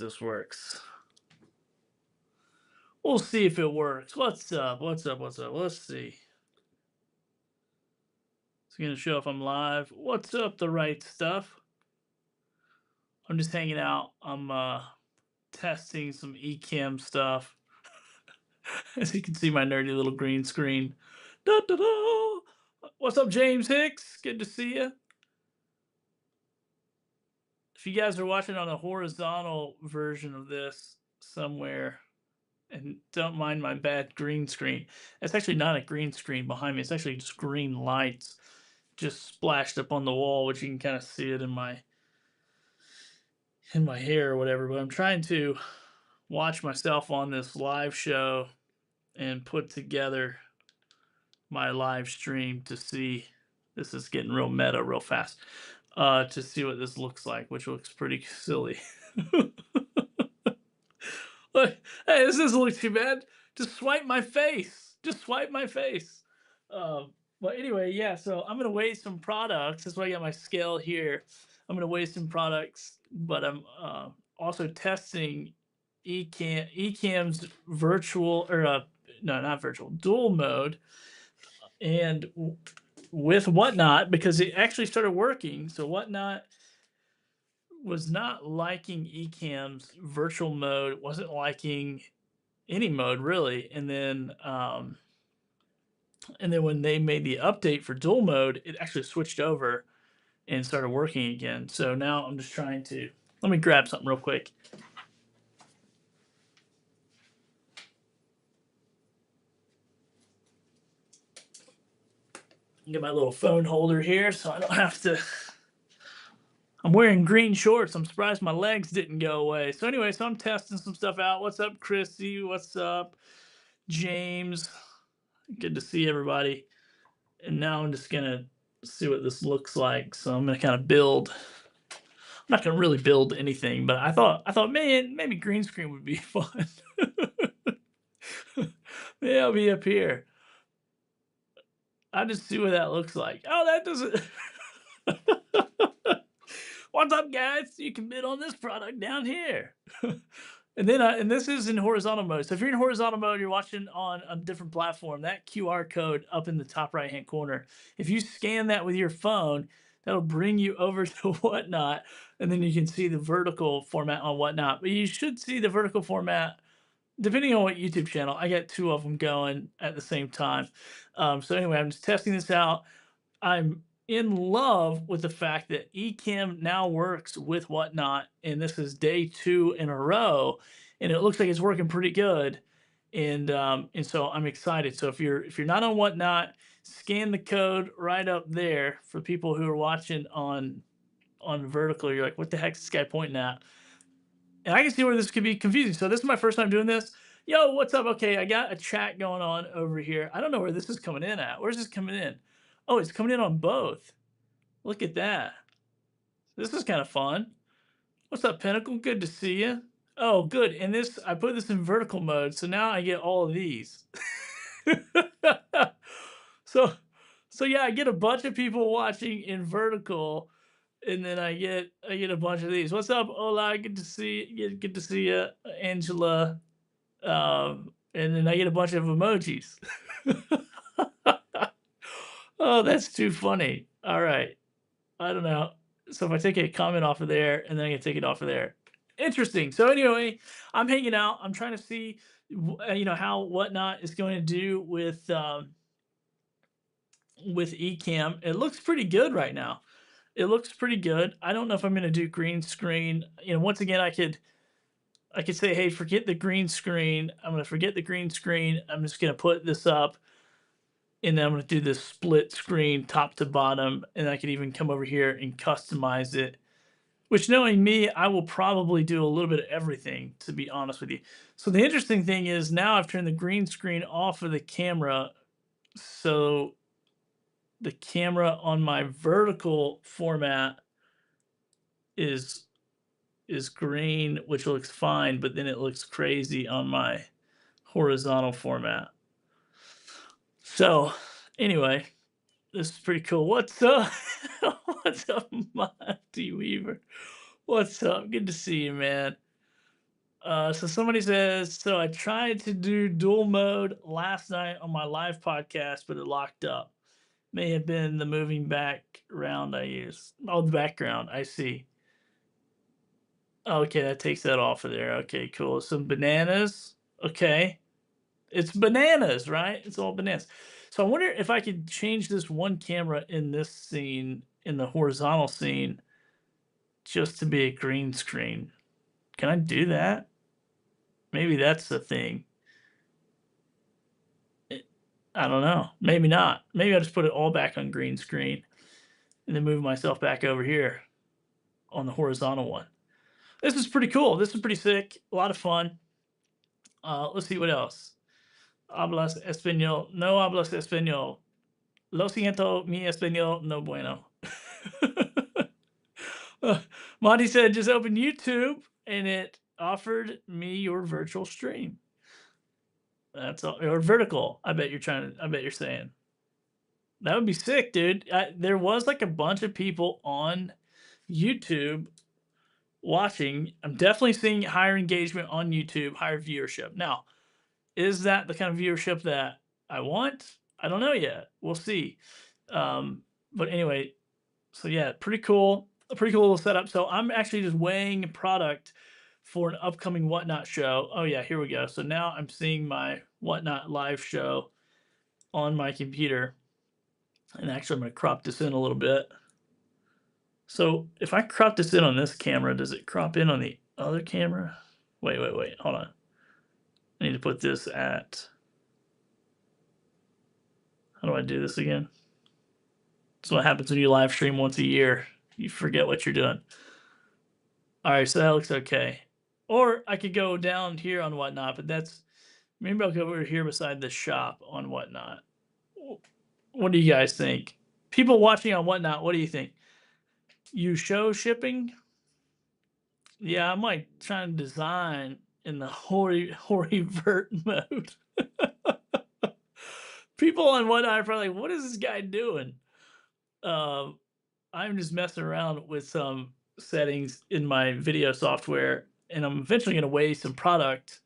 this works. We'll see if it works. What's up? What's up? What's up? Let's see. It's gonna show if I'm live. What's up, the right stuff? I'm just hanging out. I'm testing some Ecamm stuff. As you can see, my nerdy little green screen. Da, da, da. What's up, James Hicks? Good to see you. If you guys are watching on a horizontal version of this somewhere, and don't mind my bad green screen. It's actually not a green screen behind me. It's actually just green lights just splashed up on the wall, which you can kind of see it in my hair or whatever. But I'm trying to watch myself on this live show and put together my live stream to see. This is getting real meta real fast. To see what this looks like, which looks pretty silly. Look, hey, this doesn't look too bad. Just swipe my face. Just swipe my face. Well, anyway, yeah. So I'm gonna weigh some products. That's why I got my scale here. I'm gonna weigh some products, but I'm also testing Ecamm's virtual or no, not virtual, dual mode, and with Whatnot because it actually started working. So Whatnot was not liking Ecamm's virtual mode, wasn't liking any mode really, and then when they made the update for dual mode, it actually switched over and started working again. So now I'm just trying to let me grab something real quick. Get my little phone holder here so I don't have to. I'm wearing green shorts. I'm surprised my legs didn't go away. So anyway, so I'm testing some stuff out. What's up, Chrissy? What's up, James? Good to see everybody. And now I'm just gonna see what this looks like. So I'm gonna kind of build. I'm not gonna really build anything, but I thought, man, maybe green screen would be fun. Maybe I'll be up here. I'll just see what that looks like. Oh, that doesn't. What's up, guys? You can bid on this product down here. And this is in horizontal mode. So if you're in horizontal mode, you're watching on a different platform, that QR code up in the top right hand corner, if you scan that with your phone, that'll bring you over to Whatnot, and then you can see the vertical format on Whatnot. But you should see the vertical format depending on what YouTube channel. I got two of them going at the same time. So anyway, I'm just testing this out. I'm in love with the fact that Ecamm now works with Whatnot, and this is day 2 in a row, and it looks like it's working pretty good. And so I'm excited. So if you're not on Whatnot, scan the code right up there for people who are watching on vertical. You're like, what the heck is this guy pointing at? And I can see where this could be confusing. So this is my first time doing this. Yo, what's up? Okay, I got a chat going on over here. I don't know where this is coming in at. Where's this coming in? Oh, it's coming in on both. Look at that. This is kind of fun. What's up, Pinnacle? Good to see you. Oh, good. And this, I put this in vertical mode, so now I get all of these. so, so yeah, I get a bunch of people watching in vertical, and then I get a bunch of these. What's up, Ola? Good to see you. Good to see you, Angela. And then I get a bunch of emojis. Oh, that's too funny. All right. I don't know. So if I take a comment off of there and then I can take it off of there. Interesting. So anyway, I'm hanging out. I'm trying to see, how Whatnot is going to do with Ecamm. It looks pretty good right now. It looks pretty good. I don't know if I'm going to do green screen. Once again, I could say, hey, forget the green screen. I'm going to forget the green screen. I'm just going to put this up. And then I'm going to do this split screen top to bottom. And I could even come over here and customize it. Which, knowing me, I will probably do a little bit of everything, to be honest with you. So the interesting thing is now I've turned the green screen off of the camera. So the camera on my vertical format is green, which looks fine, but then it looks crazy on my horizontal format. So anyway, this is pretty cool. What's up? What's up, Monty Weaver? What's up? Good to see you, man. So somebody says, so I tried to do dual mode last night on my live podcast, but it locked up. May have been the moving background I used. Oh, the background. I see. Okay, that takes that off of there. Okay, cool. Some bananas. Okay. It's bananas, right? It's all bananas. So I wonder if I could change this one camera in this scene, in the horizontal scene, just to be a green screen. Can I do that? Maybe that's the thing. I don't know. Maybe not. Maybe I'll just put it all back on green screen and then move myself back over here on the horizontal one. This is pretty cool. This is pretty sick. A lot of fun. Let's see what else. Hablas español. No hablas español. Lo siento, mi español no bueno. Monty said, just open YouTube and it offered me your virtual stream. That's all, or vertical. I bet you're saying. That would be sick, dude. There was like a bunch of people on YouTube watching. I'm definitely seeing higher engagement on YouTube, higher viewership. Now, is that the kind of viewership that I want? I don't know yet. We'll see. But anyway, so yeah, pretty cool. A pretty cool little setup. So I'm actually just weighing product for an upcoming Whatnot show. Oh yeah, here we go. So now I'm seeing my Whatnot live show on my computer. And actually, I'm going to crop this in a little bit. So if I crop this in on this camera, does it crop in on the other camera? Wait, hold on. I need to put this at, how do I do this again? That's what happens when you live stream once a year. You forget what you're doing. All right, so that looks okay. Or I could go down here on Whatnot, but that's, maybe I'll go over here beside the shop on Whatnot. What do you guys think? People watching on Whatnot, what do you think? You show shipping? Yeah, I might try and design in the vert mode. People on Whatnot are probably like, what is this guy doing? I'm just messing around with some settings in my video software, and I'm eventually going to weigh some product,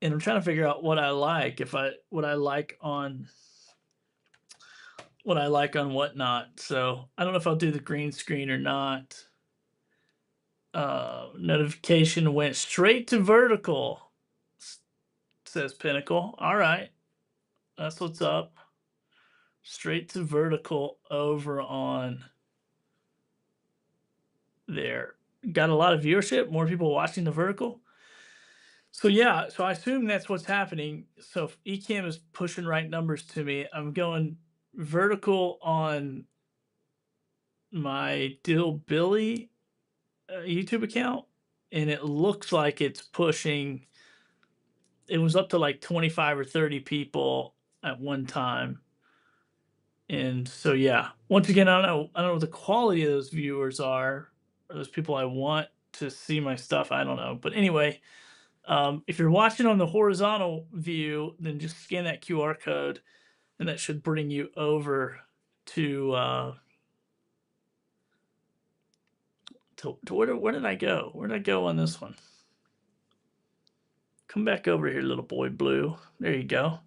and I'm trying to figure out what I like, what I like on Whatnot. So I don't know if I'll do the green screen or not. Notification went straight to vertical, says Pinnacle. All right, that's what's up. Straight to vertical over on there. Got a lot of viewership, more people watching the vertical. So yeah, so I assume that's what's happening. So if Ecamm is pushing right numbers to me, I'm going vertical on my Dill Billy YouTube account, and it looks like it's pushing. It was up to like 25 or 30 people at one time. And so yeah, once again, I don't know what the quality of those viewers are, or those people I want to see my stuff. I don't know. But anyway, if you're watching on the horizontal view, then just scan that QR code, and that should bring you over to where did I go? Where did I go on this one? Come back over here, little boy blue. There you go.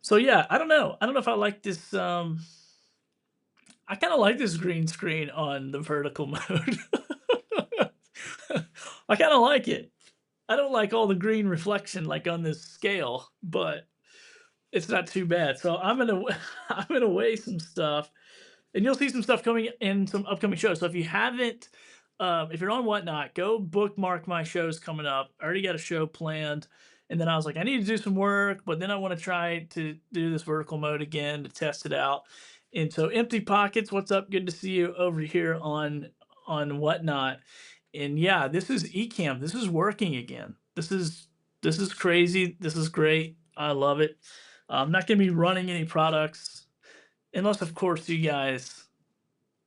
So yeah, I don't know. I don't know if I like this. I kind of like this green screen on the vertical mode. I kind of like it. I don't like all the green reflection like on this scale, but it's not too bad. So I'm gonna I'm gonna weigh some stuff, and you'll see some stuff coming in some upcoming shows. So if you haven't, if you're on Whatnot, go bookmark my shows coming up. I already got a show planned, and then I was like, I need to do some work, but then I want to try to do this vertical mode again to test it out. And so, Empty Pockets, what's up? Good to see you over here on Whatnot. And yeah, this is Ecamm. This is working again. This is crazy. This is great. I love it. I'm not going to be running any products unless, of course, you guys,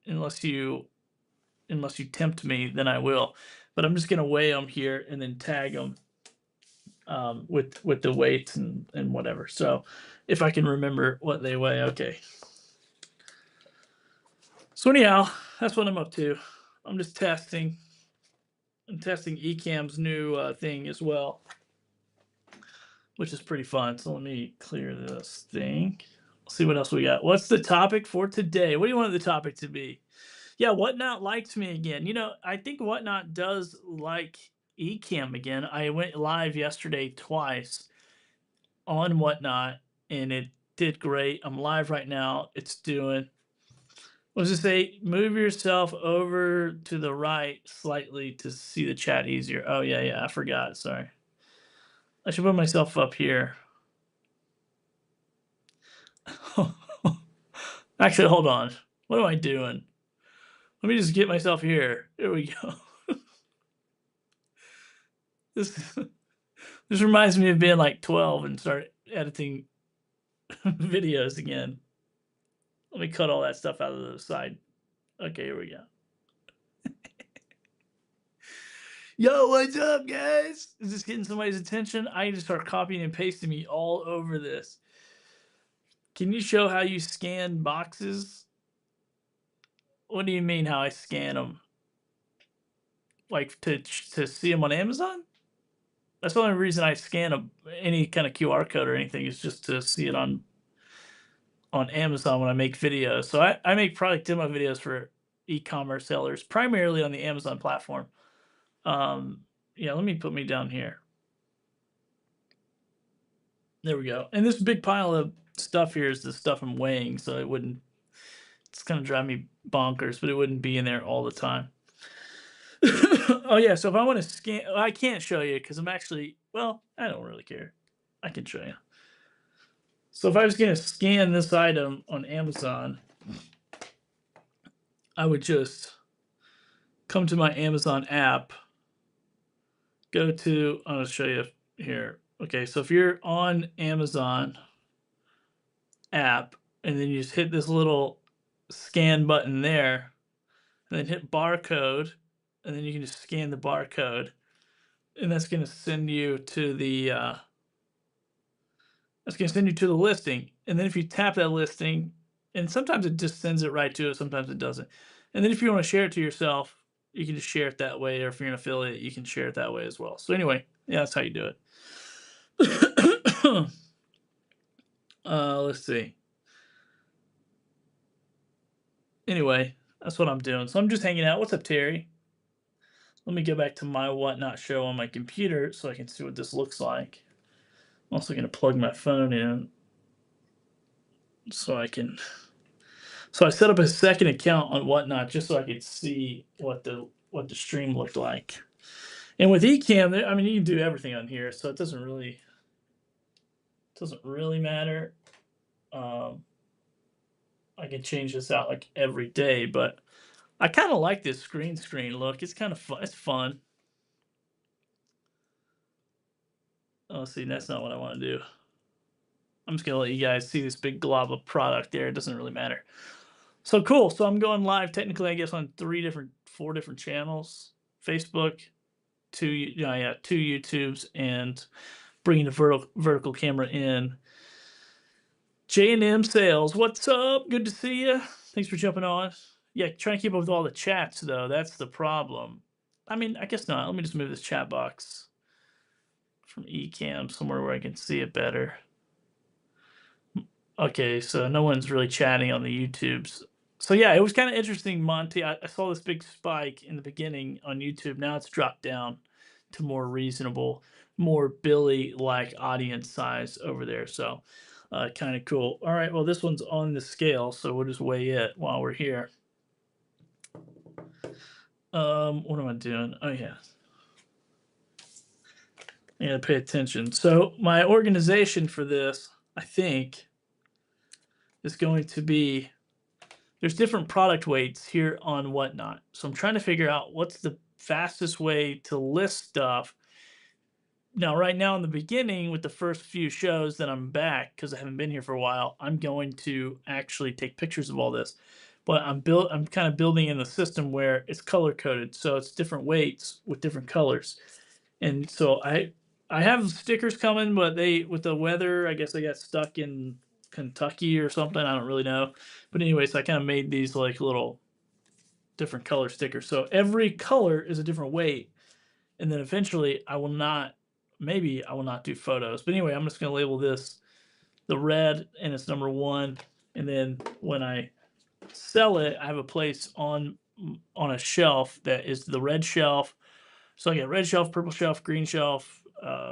unless you tempt me, then I will. But I'm just going to weigh them here and then tag them with the weights and whatever. So if I can remember what they weigh, okay. So anyhow, that's what I'm up to. I'm just testing. I'm testing Ecamm's new thing as well, which is pretty fun. So let me clear this thing. Let's see what else we got. What's the topic for today? What do you want the topic to be? Yeah, Whatnot liked me again. I think Whatnot does like Ecamm again. I went live yesterday twice on Whatnot, and it did great. I'm live right now. It's doing. What does it say? Move yourself over to the right slightly to see the chat easier. Oh yeah, I forgot. Sorry. I should put myself up here. Actually, hold on. What am I doing? Let me just get myself here. There we go. This this reminds me of being like 12 and start editing videos again. Let me cut all that stuff out of the side. Okay, here we go. Yo, what's up, guys? Is this getting somebody's attention? I need to start copying and pasting me all over this. Can you show how you scan boxes? What do you mean how I scan them? Like to see them on Amazon? That's the only reason I scan any kind of QR code or anything is just to see it on Amazon when I make videos. So I make product demo videos for e-commerce sellers, primarily on the Amazon platform. Yeah, let me put me down here. There we go. And this big pile of stuff here is the stuff I'm weighing, so it's gonna drive me bonkers, but it wouldn't be in there all the time. Oh yeah, so if I want to scan, I can't show you because I'm actually, well, I don't really care. I can show you. So if I was gonna scan this item on Amazon, I would just come to my Amazon app, go to, I'll show you here. Okay, so if you're on Amazon app and then you just hit this little scan button there, and then hit barcode, and then you can just scan the barcode, and that's going to send you to the listing. And then if you tap that listing, and sometimes it just sends it right to it, sometimes it doesn't. And then if you want to share it to yourself, you can just share it that way, or if you're an affiliate, you can share it that way as well. So anyway, yeah, that's how you do it. Let's see. Anyway, that's what I'm doing. So I'm just hanging out. What's up, Terry? Let me go back to my Whatnot show on my computer so I can see what this looks like. I'm also going to plug my phone in so I can. So I set up a second account on Whatnot just so I could see what the stream looked like. And with Ecamm, I mean, you can do everything on here, so it doesn't really matter. I can change this out like every day, but I kind of like this green screen look. It's kind of fun. It's fun. Oh, see, that's not what I want to do. I'm just gonna let you guys see this big glob of product there. It doesn't really matter. So cool. So I'm going live technically, I guess, on 4 different channels: Facebook, 2 YouTubes, and bringing the vertical camera in. J&M Sales, what's up? Good to see you. Thanks for jumping on. Yeah, trying to keep up with all the chats though. That's the problem. I mean, I guess not. Let me just move this chat box from Ecamm somewhere where I can see it better. Okay, so no one's really chatting on the YouTubes. So yeah, it was kind of interesting, Monty. I saw this big spike in the beginning on YouTube. Now it's dropped down to more reasonable, more Billy-like audience size over there. So kind of cool. All right, well, this one's on the scale, so we'll just weigh it while we're here. What am I doing? Oh yeah. I gotta pay attention. So my organization for this, I think, is going to be, there's different product weights here on Whatnot. So I'm trying to figure out what's the fastest way to list stuff. Now, right now in the beginning, with the first few shows that I'm back, because I haven't been here for a while, I'm going to actually take pictures of all this. But I'm kind of building in the system where it's color coded, so it's different weights with different colors. And so I have stickers coming, but with the weather, I guess I got stuck in Kentucky or something. I don't really know. But anyway, so I kind of made these like little different color stickers. So every color is a different weight. and then eventually maybe I will not do photos. But anyway, I'm just gonna label this the red and it's number one. And then when I sell it, I have a place on a shelf that is the red shelf. So I get red shelf, purple shelf, green shelf,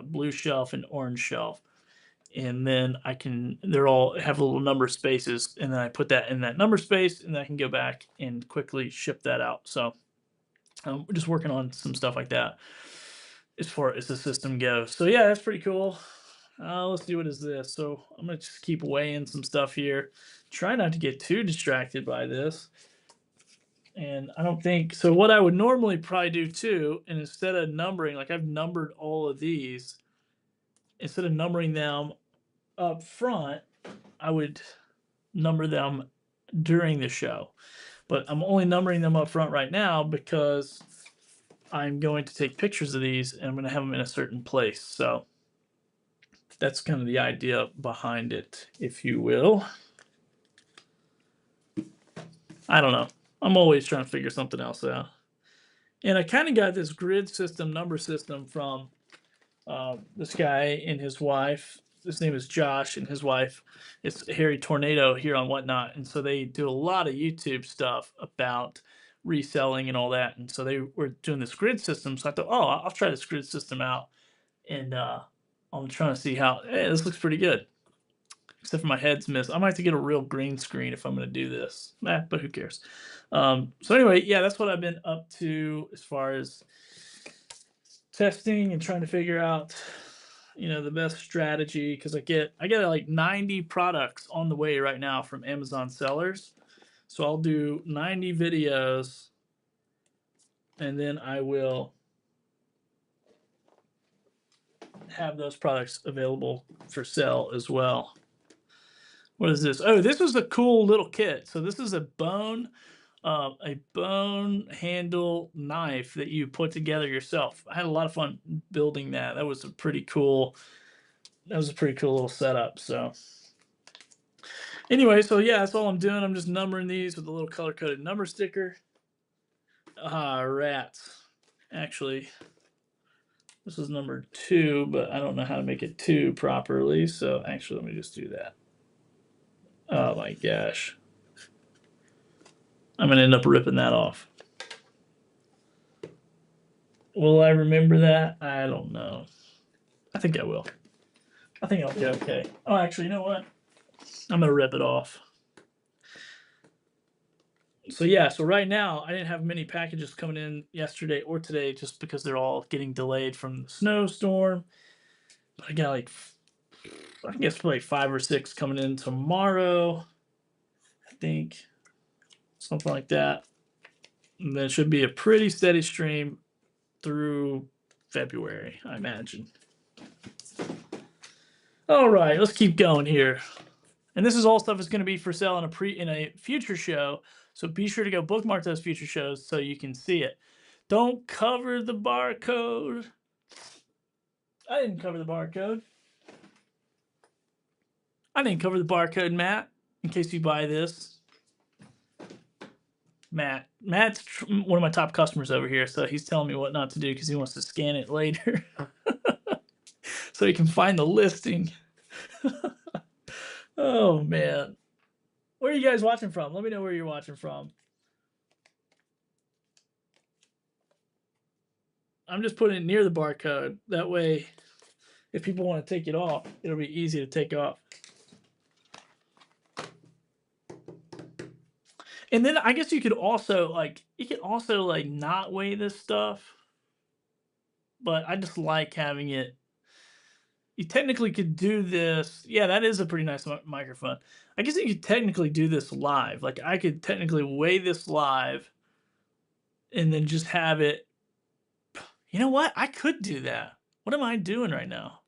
blue shelf, and orange shelf. And then they're all have little number spaces, and then I put that in that number space, and then I can go back and quickly ship that out. So we're just working on some stuff like that as far as the system goes. So yeah, that's pretty cool. Let's see, what is this? So I'm gonna just keep weighing some stuff here. Try not to get too distracted by this. And I don't think so. What I would normally probably do too, and instead of numbering, like I've numbered all of these, instead of numbering them up front, I would number them during the show. But I'm only numbering them up front right now because I'm going to take pictures of these and I'm going to have them in a certain place. So that's kind of the idea behind it, if you will. I don't know. I'm always trying to figure something else out. And I kind of got this grid system, number system from this guy and his wife. His name is Josh, and his wife is Harry Tornado here on Whatnot. And so they do a lot of YouTube stuff about reselling and all that. And so they were doing this grid system. So I thought, oh, I'll try this grid system out. And I'm trying to see how, hey, this looks pretty good. Except for my head's missed. I might have to get a real green screen if I'm going to do this. But who cares? So anyway, yeah, that's what I've been up to as far as testing and trying to figure out, the best strategy, because I get like 90 products on the way right now from Amazon sellers. So I'll do 90 videos, and then I will have those products available for sale as well. What is this? Oh, this was a cool little kit. So this is a bone handle knife that you put together yourself. I had a lot of fun building that. That was a pretty cool little setup. So anyway, so yeah, that's all I'm doing. I'm just numbering these with a little color-coded number sticker. Rats. Actually, this is number 2, but I don't know how to make it 2 properly. So actually, let me just do that. Oh my gosh. I'm going to end up ripping that off. Will I remember that? I don't know. I think I will. I think I'll be okay. Oh, actually, you know what? I'm going to rip it off. So yeah, so right now, I didn't have many packages coming in yesterday or today just because they're all getting delayed from the snowstorm. But I got like, I guess like 5 or 6 coming in tomorrow. I think. Something like that. And then it should be a pretty steady stream through February, I imagine. All right, let's keep going here. And this is all stuff that's going to be for sale in a future show. So be sure to go bookmark those future shows so you can see it. Don't cover the barcode. I didn't cover the barcode. I didn't cover the barcode, Matt, in case you buy this. Matt's one of my top customers over here, so he's telling me what not to do because he wants to scan it later so he can find the listing. Oh man, where are you guys watching from? Let me know where you're watching from. I'm just putting it near the barcode. That way, if people want to take it off, it'll be easy to take off. And then I guess you could also not weigh this stuff. But I just like having it. You technically could do this. Yeah, that is a pretty nice microphone. I guess you could technically do this live. Like I could technically weigh this live and then just have it. You know what? I could do that. What am I doing right now?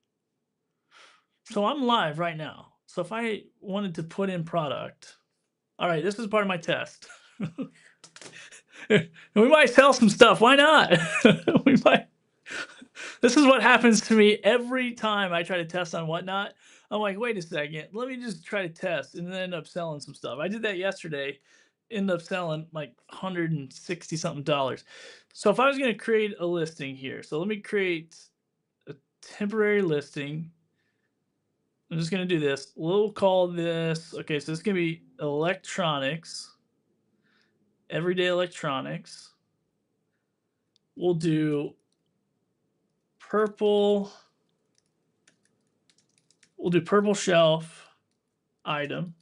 So I'm live right now. So if I wanted to put in product, all right, this is part of my test. We might sell some stuff. Why not? We might. This is what happens to me every time I try to test on Whatnot. I'm like, wait a second, let me just try to test, and then end up selling some stuff. I did that yesterday, end up selling like $160 something dollars. So if I was going to create a listing here, so let me create a temporary listing. I'm just going to do this. We'll call this, okay, so this is going to be electronics, everyday electronics. We'll do purple. We'll do purple shelf item.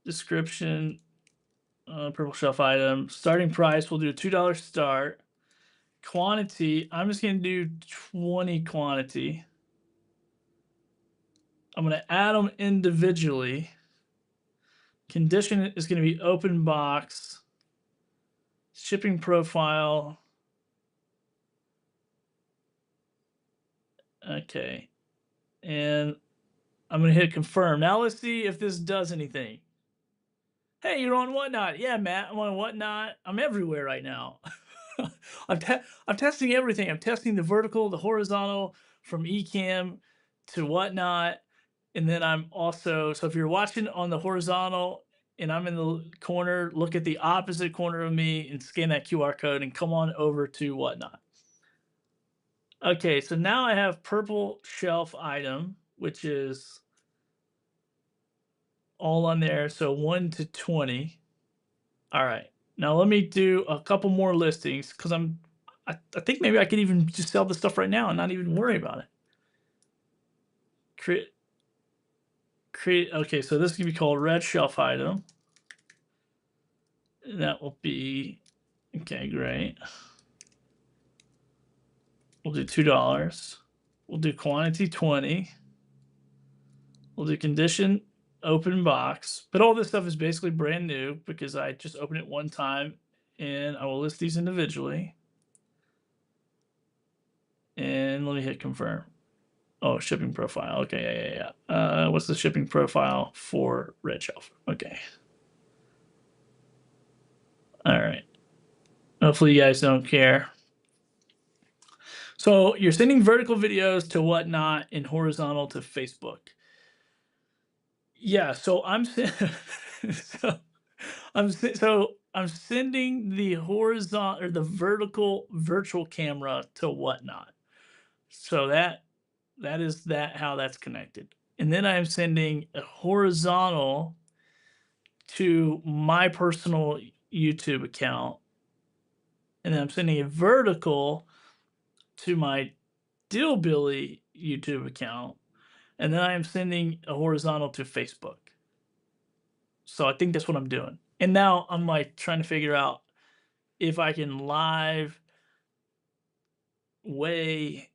Description, purple shelf item. Starting price, we'll do a $2 start. Quantity, I'm just going to do 20 quantity. I'm going to add them individually. Condition is going to be open box. Shipping profile. Okay. And I'm going to hit confirm. Now let's see if this does anything. Hey, you're on Whatnot. Yeah, Matt, I'm on Whatnot. I'm everywhere right now. I'm testing everything. I'm testing the vertical, the horizontal, from Ecamm to Whatnot. And then I'm also, so if you're watching on the horizontal and I'm in the corner, look at the opposite corner of me and scan that QR code and come on over to Whatnot. Okay, so now I have purple shelf item, which is all on there. So 1 to 20. All right. Now let me do a couple more listings because I think maybe I could even just sell this stuff right now and not even worry about it. Create. Okay, so this is gonna be called red shelf item. And that will be okay. Great. We'll do $2. We'll do quantity 20. We'll do condition open box. But all this stuff is basically brand new because I just opened it one time, and I will list these individually. And let me hit confirm. Oh, shipping profile. Okay, yeah. What's the shipping profile for red shelf? Okay. All right. Hopefully you guys don't care. So you're sending vertical videos to Whatnot and horizontal to Facebook. Yeah, so I'm so I'm sending the horizontal or the vertical virtual camera to Whatnot. So that is how that's connected. And then I'm sending a horizontal to my personal YouTube account. And then I'm sending a vertical to my Dillbilly YouTube account. And then I am sending a horizontal to Facebook. So I think that's what I'm doing. And now I'm like trying to figure out if I can live, weigh,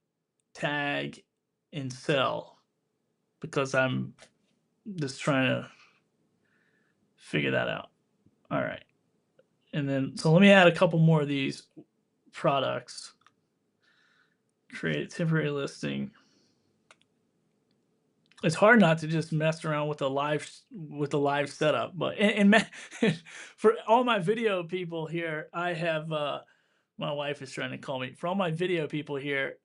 tag, and sell because I'm just trying to figure that out. All right. And then, so let me add a couple more of these products. Create a temporary listing. It's hard not to just mess around with the live setup, but for all my video people here, I have my wife is trying to call me. For all my video people here,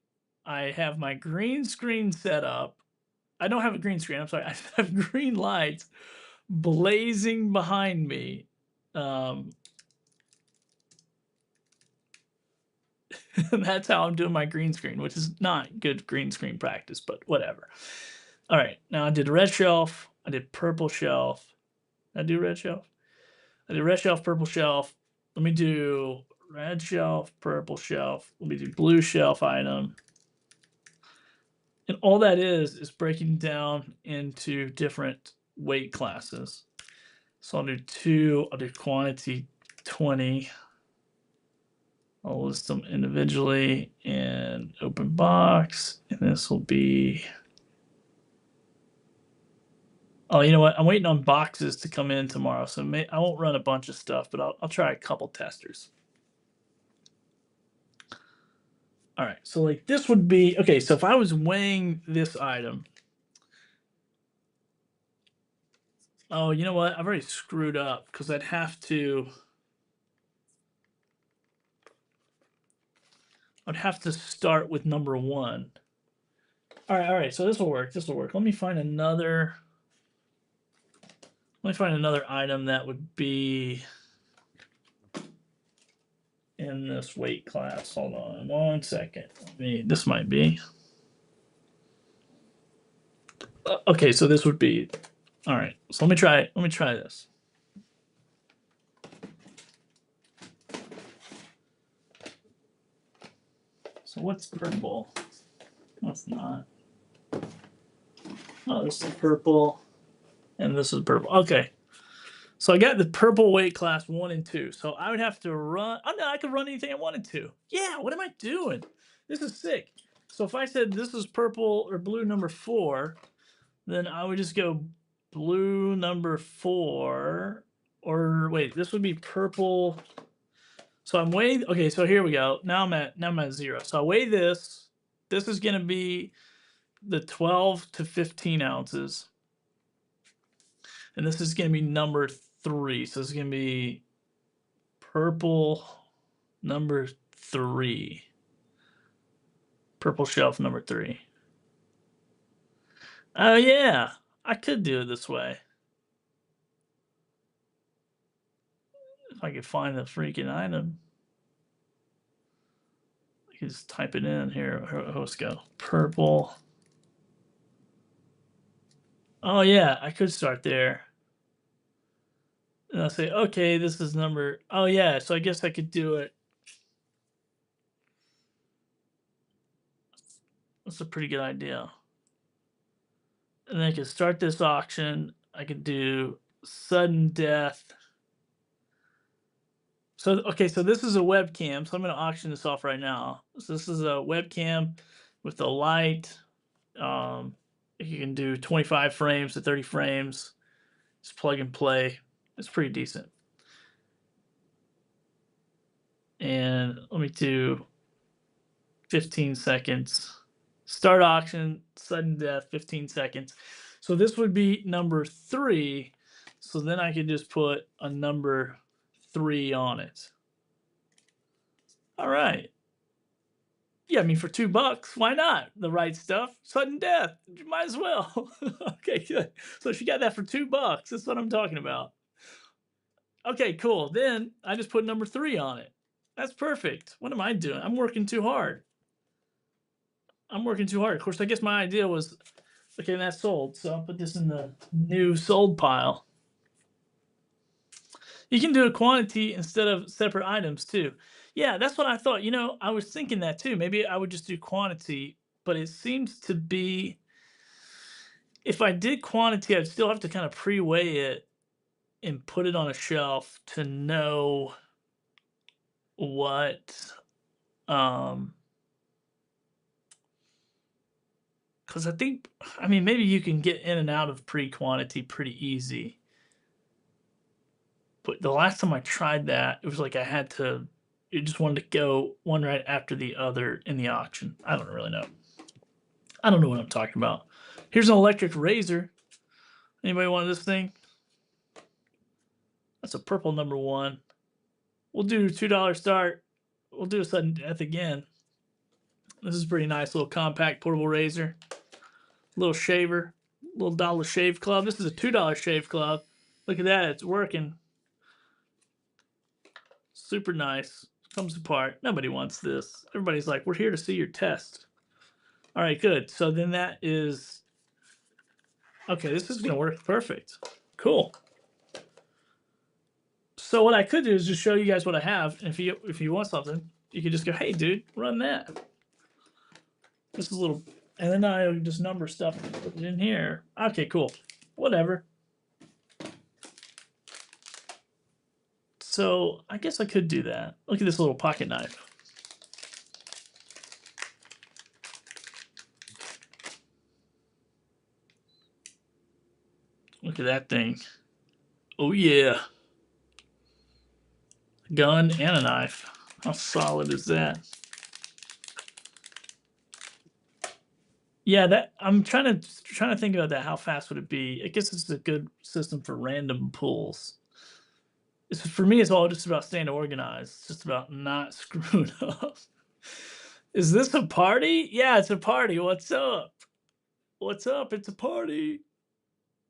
I have my green screen set up. I don't have a green screen. I'm sorry. I have green lights blazing behind me. That's how I'm doing my green screen, which is not good green screen practice, but whatever. All right, now I did red shelf. I did purple shelf. Did I do red shelf? I did red shelf, purple shelf. Let me do red shelf, purple shelf. Let me do blue shelf item. And all that is breaking down into different weight classes. So I'll do 2, I'll do quantity 20. I'll list them individually and open box. And this will be, oh, you know what? I'm waiting on boxes to come in tomorrow. So I won't run a bunch of stuff, but I'll try a couple testers. All right, so like this would be, okay, so if I was weighing this item, oh, you know what? I've already screwed up because I'd have to start with number 1. All right, so this will work. Let me find another Let me find another item that would be in this weight class. Hold on 1 second. This might be. Okay, so this would be. All right. So let me try. Let me try this. So what's purple? That's not. Oh, this is purple, and this is purple. Okay. So I got the purple weight class 1 and 2. So I would have to run. Oh no, I could run anything I wanted to. Yeah, what am I doing? This is sick. So if I said this is purple or blue number 4, then I would just go blue number 4. Or wait, this would be purple. So I'm weighing. Okay, so here we go. Now I'm at 0. So I weigh this. This is gonna be the 12 to 15 ounces. And this is gonna be number 3. So it's gonna be purple number 3. Purple shelf number 3. Oh yeah, I could do it this way. If I could find the freaking item. I can just type it in here. Let's go. Purple. Oh yeah, I could start there. And I'll say, okay, this is number. Oh yeah, so I guess I could do it. That's a pretty good idea. And then I could start this auction. I could do sudden death. So okay, so this is a webcam. So I'm going to auction this off right now. So this is a webcam with a light. You can do 25 frames to 30 frames. Just plug and play. It's pretty decent. And let me do 15 seconds. Start auction, sudden death, 15 seconds. So this would be number 3. So then I could just put a number 3 on it. All right. Yeah, I mean, for $2, why not? The right stuff, sudden death. You might as well. Okay, good. So she got that for $2. That's what I'm talking about. Okay, cool. Then I just put number 3 on it. That's perfect. What am I doing? I'm working too hard. I'm working too hard. Of course, I guess my idea was, okay, that's sold. So I'll put this in the new sold pile. You can do a quantity instead of separate items too. Yeah, that's what I thought. I was thinking that too. Maybe I would just do quantity, but it seems to be if I did quantity, I'd still have to kind of pre-weigh it and put it on a shelf to know what because I mean maybe you can get in and out of pre-quantity pretty easy. But the last time I tried that, it was like it just wanted to go one right after the other in the auction. I don't really know. I don't know what I'm talking about. Here's an electric razor. Anybody want this thing? That's a purple number 1. We'll do $2 start. We'll do a sudden death again. This is pretty nice little compact portable razor. Little shaver. Little dollar shave club. This is a $2 shave club. Look at that. It's working. Super nice. Comes apart. Nobody wants this. Everybody's like, we're here to see your test. All right, good. So then that is. Okay, this is going to work perfect. Cool. So what I could do is just show you guys what I have. And if you want something, you could just go, hey, dude, run that. This is a little. And then I just number stuff and put it in here. Okay, cool. Whatever. So I guess I could do that. Look at this little pocket knife. Look at that thing. Oh yeah. Gun and a knife. How solid is that? Yeah, that I'm trying to think about that. How fast would it be? I guess it's a good system for random pulls. For me, it's all just about staying organized. It's just about not screwing up. Is this a party? Yeah, it's a party. What's up? What's up? It's a party.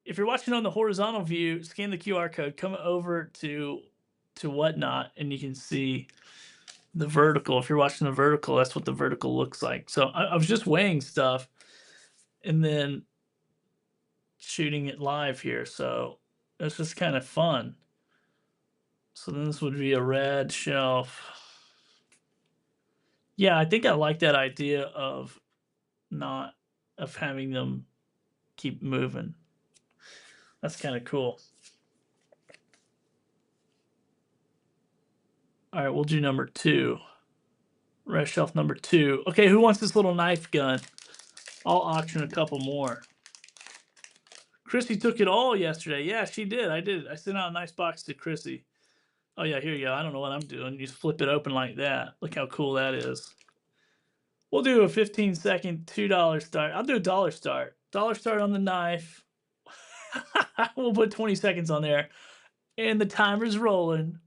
if you're watching on the horizontal view, scan the QR code, come over to whatnot, and you can see the vertical. If you're watching the vertical, that's what the vertical looks like. So I was just weighing stuff and then shooting it live here. So it's just kind of fun. So then this would be a red shelf. Yeah, I think I like that idea of not of having them keep moving. That's kind of cool. All right, we'll do number 2. Red shelf number 2. Okay, who wants this little knife gun? I'll auction a couple more. Chrissy took it all yesterday. Yeah, she did. I did. I sent out a nice box to Chrissy. Oh yeah, here you go. I don't know what I'm doing. You just flip it open like that. Look how cool that is. We'll do a 15-second $2 start. I'll do a dollar start. Dollar start on the knife. We'll put 20 seconds on there. And the timer's rolling.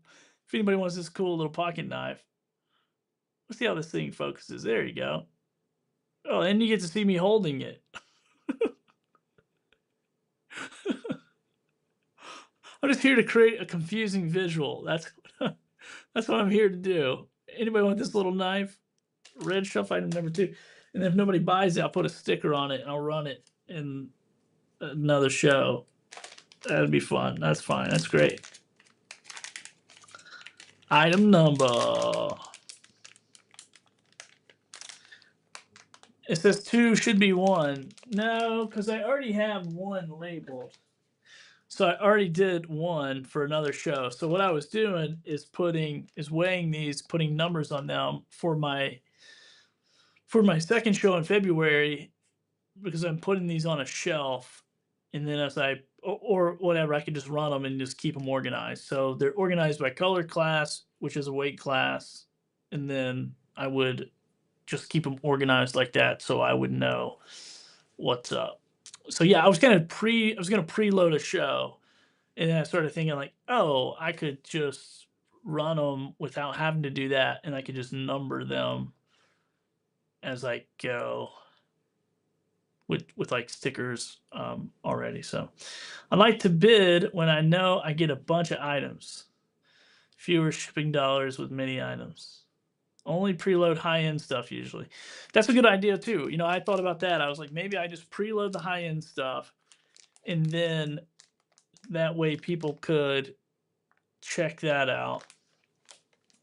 If anybody wants this cool little pocket knife. Let's see how this thing focuses. There you go. Oh, and you get to see me holding it. I'm just here to create a confusing visual. That's what I'm here to do. Anybody want this little knife? Red shelf item number 2. And if nobody buys it, I'll put a sticker on it and I'll run it in another show. That'd be fun. That's fine. That's great. Item number. It says 2 should be 1. No, because I already have 1 labeled. So I already did 1 for another show. So what I was doing is weighing these, putting numbers on them for my second show in February, because I'm putting these on a shelf, and then as I or whatever, I can just run them and just keep them organized. So they're organized by color class, which is a weight class, and then I would just keep them organized like that, so I would know what's up. So yeah, I was gonna preload a show, and then I started thinking like, oh, I could just run them without having to do that, and I could just number them as I go with like stickers already. So I like to bid when I know I get a bunch of items. Fewer shipping dollars with many items. Only preload high-end stuff usually. That's a good idea too. You know, I thought about that. I was like, maybe I just preload the high-end stuff, and then that way people could check that out.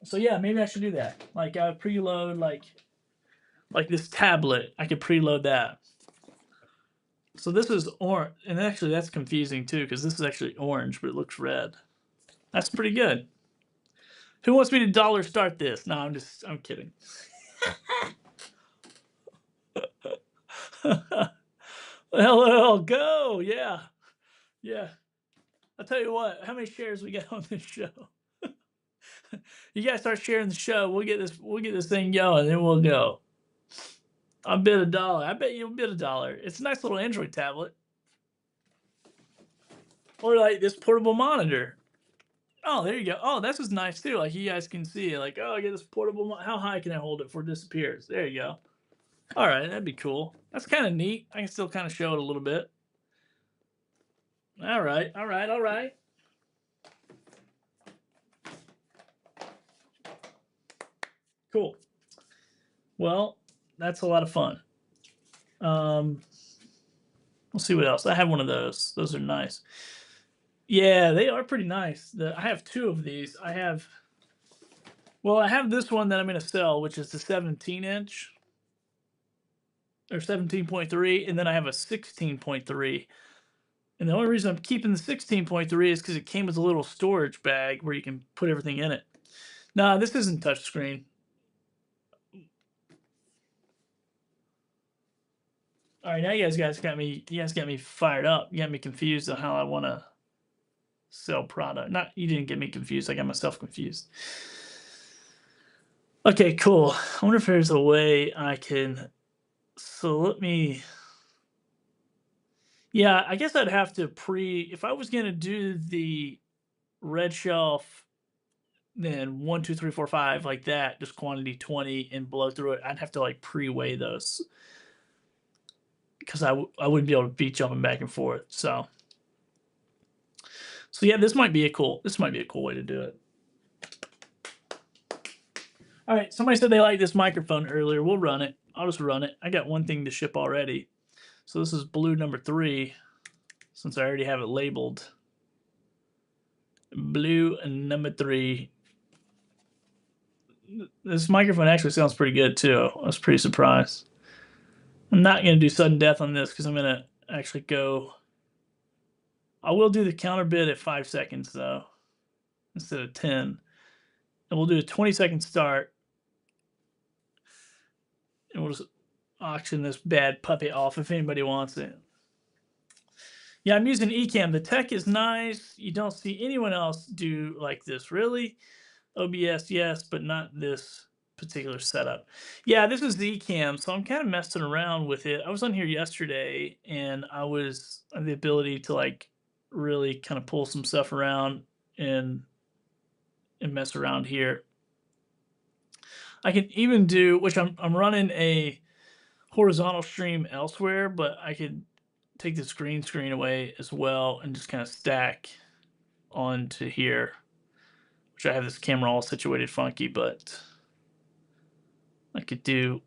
So yeah, maybe I should do that. Like I preload like this tablet. I could preload that. So this is orange, and actually that's confusing too, because this is actually orange, but it looks red. That's pretty good. Who wants me to dollar start this? No, I'm kidding. LOL, go, yeah, yeah. I'll tell you what. How many shares we got on this show? You guys start sharing the show. We'll get this thing going, then we'll go. I'll bid $1. I bet you'll bid $1. It's a nice little Android tablet. Or like this portable monitor. Oh, there you go. Oh, this is nice too. Like you guys can see, like, oh, I get this portable. How high can I hold it before it disappears? There you go. All right, that'd be cool. That's kind of neat. I can still kind of show it a little bit. All right, all right, all right. Cool. Well, that's a lot of fun. We'll see what else. I have one of those. Those are nice. Yeah, they are pretty nice. I have 2 of these. I have this one that I'm going to sell, which is the 17-inch or 17.3, and then I have a 16.3. And the only reason I'm keeping the 16.3 is because it came with a little storage bag where you can put everything in it. Nah, this isn't touchscreen. All right, now you guys got me fired up. You got me confused on how I want to sell product. Not you didn't get me confused. I got myself confused. Okay, cool. I wonder if there's a way I can. So let me. Yeah, I guess I'd have to if I was gonna do the red shelf, then 1, 2, 3, 4, 5 like that, just quantity 20 and blow through it. I'd have to like pre-weigh those because I wouldn't be able to be jumping back and forth. So So yeah, this might be a cool way to do it. All right, somebody said they liked this microphone earlier. We'll run it. I'll just run it. I got one thing to ship already. So this is blue number 3, since I already have it labeled. Blue number 3. This microphone actually sounds pretty good too. I was pretty surprised. I'm not going to do sudden death on this because I'm going to actually go. I will do the counter bid at 5 seconds though, instead of 10. And we'll do a 20-second start. And we'll just auction this bad puppy off if anybody wants it. Yeah, I'm using Ecamm. The tech is nice. You don't see anyone else do like this, really. OBS, yes, but not this particular setup. Yeah, this is the Ecamm, so I'm kind of messing around with it. I was on here yesterday, and I had the ability to like really kind of pull some stuff around and mess around here. I can even do, which I'm running a horizontal stream elsewhere, but I could take this green screen away as well and just kind of stack onto here, which I have this camera all situated funky, but I could do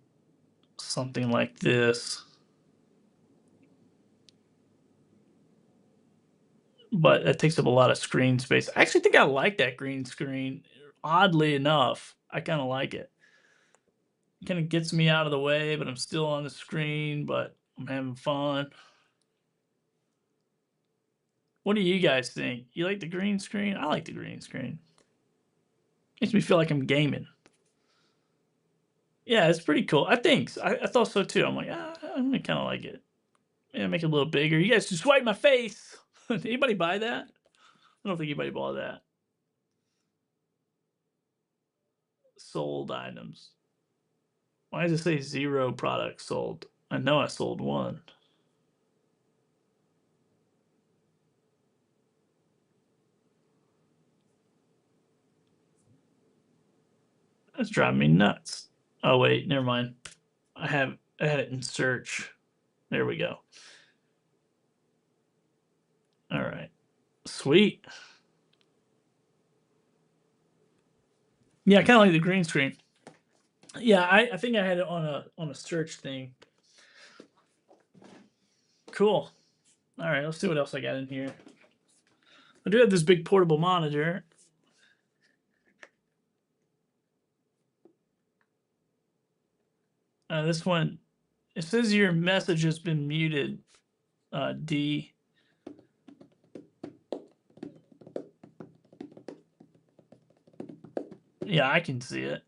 something like this. But that takes up a lot of screen space. I actually think I like that green screen. Oddly enough, I kind of like it. It kind of gets me out of the way, but I'm still on the screen, but I'm having fun. What do you guys think? You like the green screen? I like the green screen. Makes me feel like I'm gaming. Yeah, it's pretty cool. I think so. I thought so too. I'm like, I'm gonna kind of like it. Yeah, make it a little bigger. You guys just swipe my face. Did anybody buy that? I don't think anybody bought that. Sold items. Why does it say 0 products sold? I know I sold 1. That's driving me nuts. Oh wait, never mind. I had it in search. There we go. All right, sweet. Yeah, I kind of like the green screen. Yeah, I think I had it on a search thing. Cool. All right, let's see what else I got in here. I do have this big portable monitor. This one, it says your message has been muted. D. Yeah, I can see it.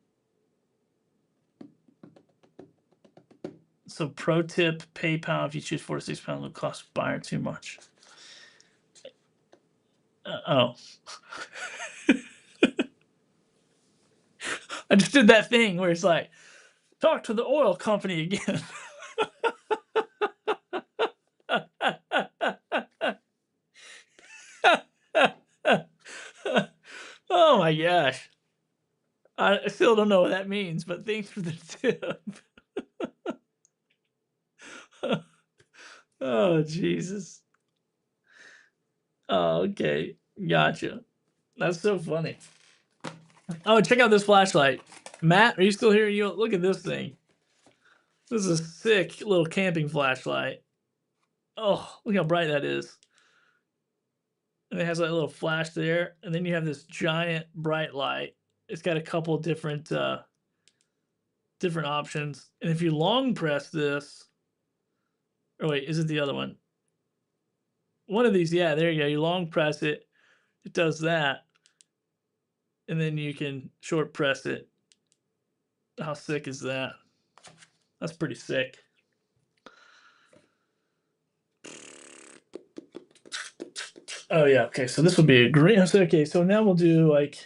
So pro tip, PayPal, if you choose 4 to 6 pounds, will cost buyer too much. Oh. I just did that thing where it's like, talk to the oil company again. Oh my gosh. I still don't know what that means, but thanks for the tip. Oh, Jesus. Oh, okay. Gotcha. That's so funny. Oh, check out this flashlight. Matt, are you still here? You look at this thing. This is a sick little camping flashlight. Oh, look how bright that is. And it has that little flash there, and then you have this giant bright light. It's got a couple different different options. And if you long press this, or wait, is it the other one? One of these, yeah, there you go. You long press it, it does that. And then you can short press it. How sick is that? That's pretty sick. Oh yeah, okay. So this will be a green. Okay, so now we'll do like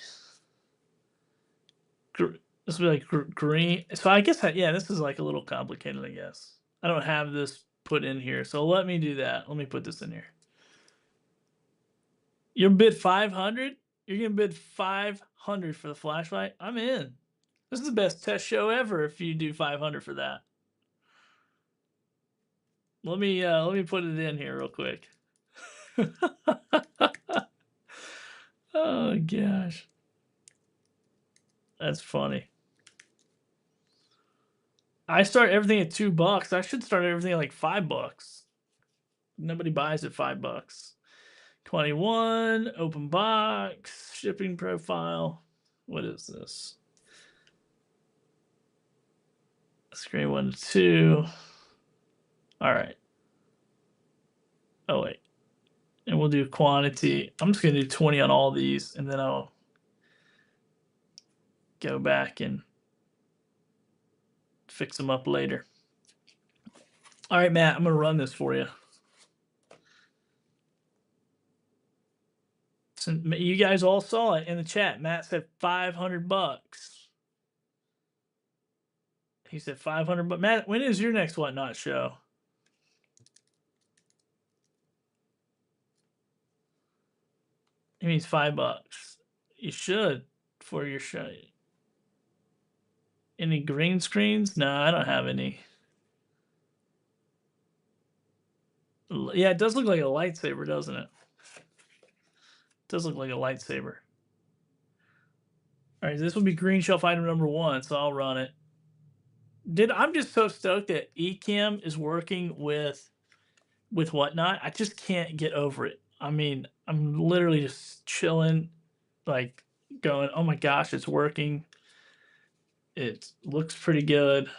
this will be like green. So I guess yeah, this is like a little complicated. I guess I don't have this put in here, so let me do that. Let me put this in here. You're bid 500. You're gonna bid 500 for the flashlight. I'm in. This is the best test show ever. If you do 500 for that, let me put it in here real quick. Oh gosh, that's funny. I start everything at $2. I should start everything at like $5. Nobody buys at $5. 21 open box shipping profile. What is this? Screen 1 to 2. All right. Oh wait, and we'll do quantity. I'm just gonna do 20 on all these, and then I'll go back and fix them up later. All right, Matt, I'm gonna run this for you. So you guys all saw it in the chat. Matt said $500. He said 500. But Matt, when is your next Whatnot show? He means $5. You should for your show. Any green screens? No, I don't have any. Yeah, it does look like a lightsaber, doesn't it? It does look like a lightsaber. All right, this will be green shelf item number 1, so I'll run it. I'm just so stoked that Ecamm is working with Whatnot. I just can't get over it. I mean, I'm literally just chilling, like going, oh my gosh, it's working. It looks pretty good.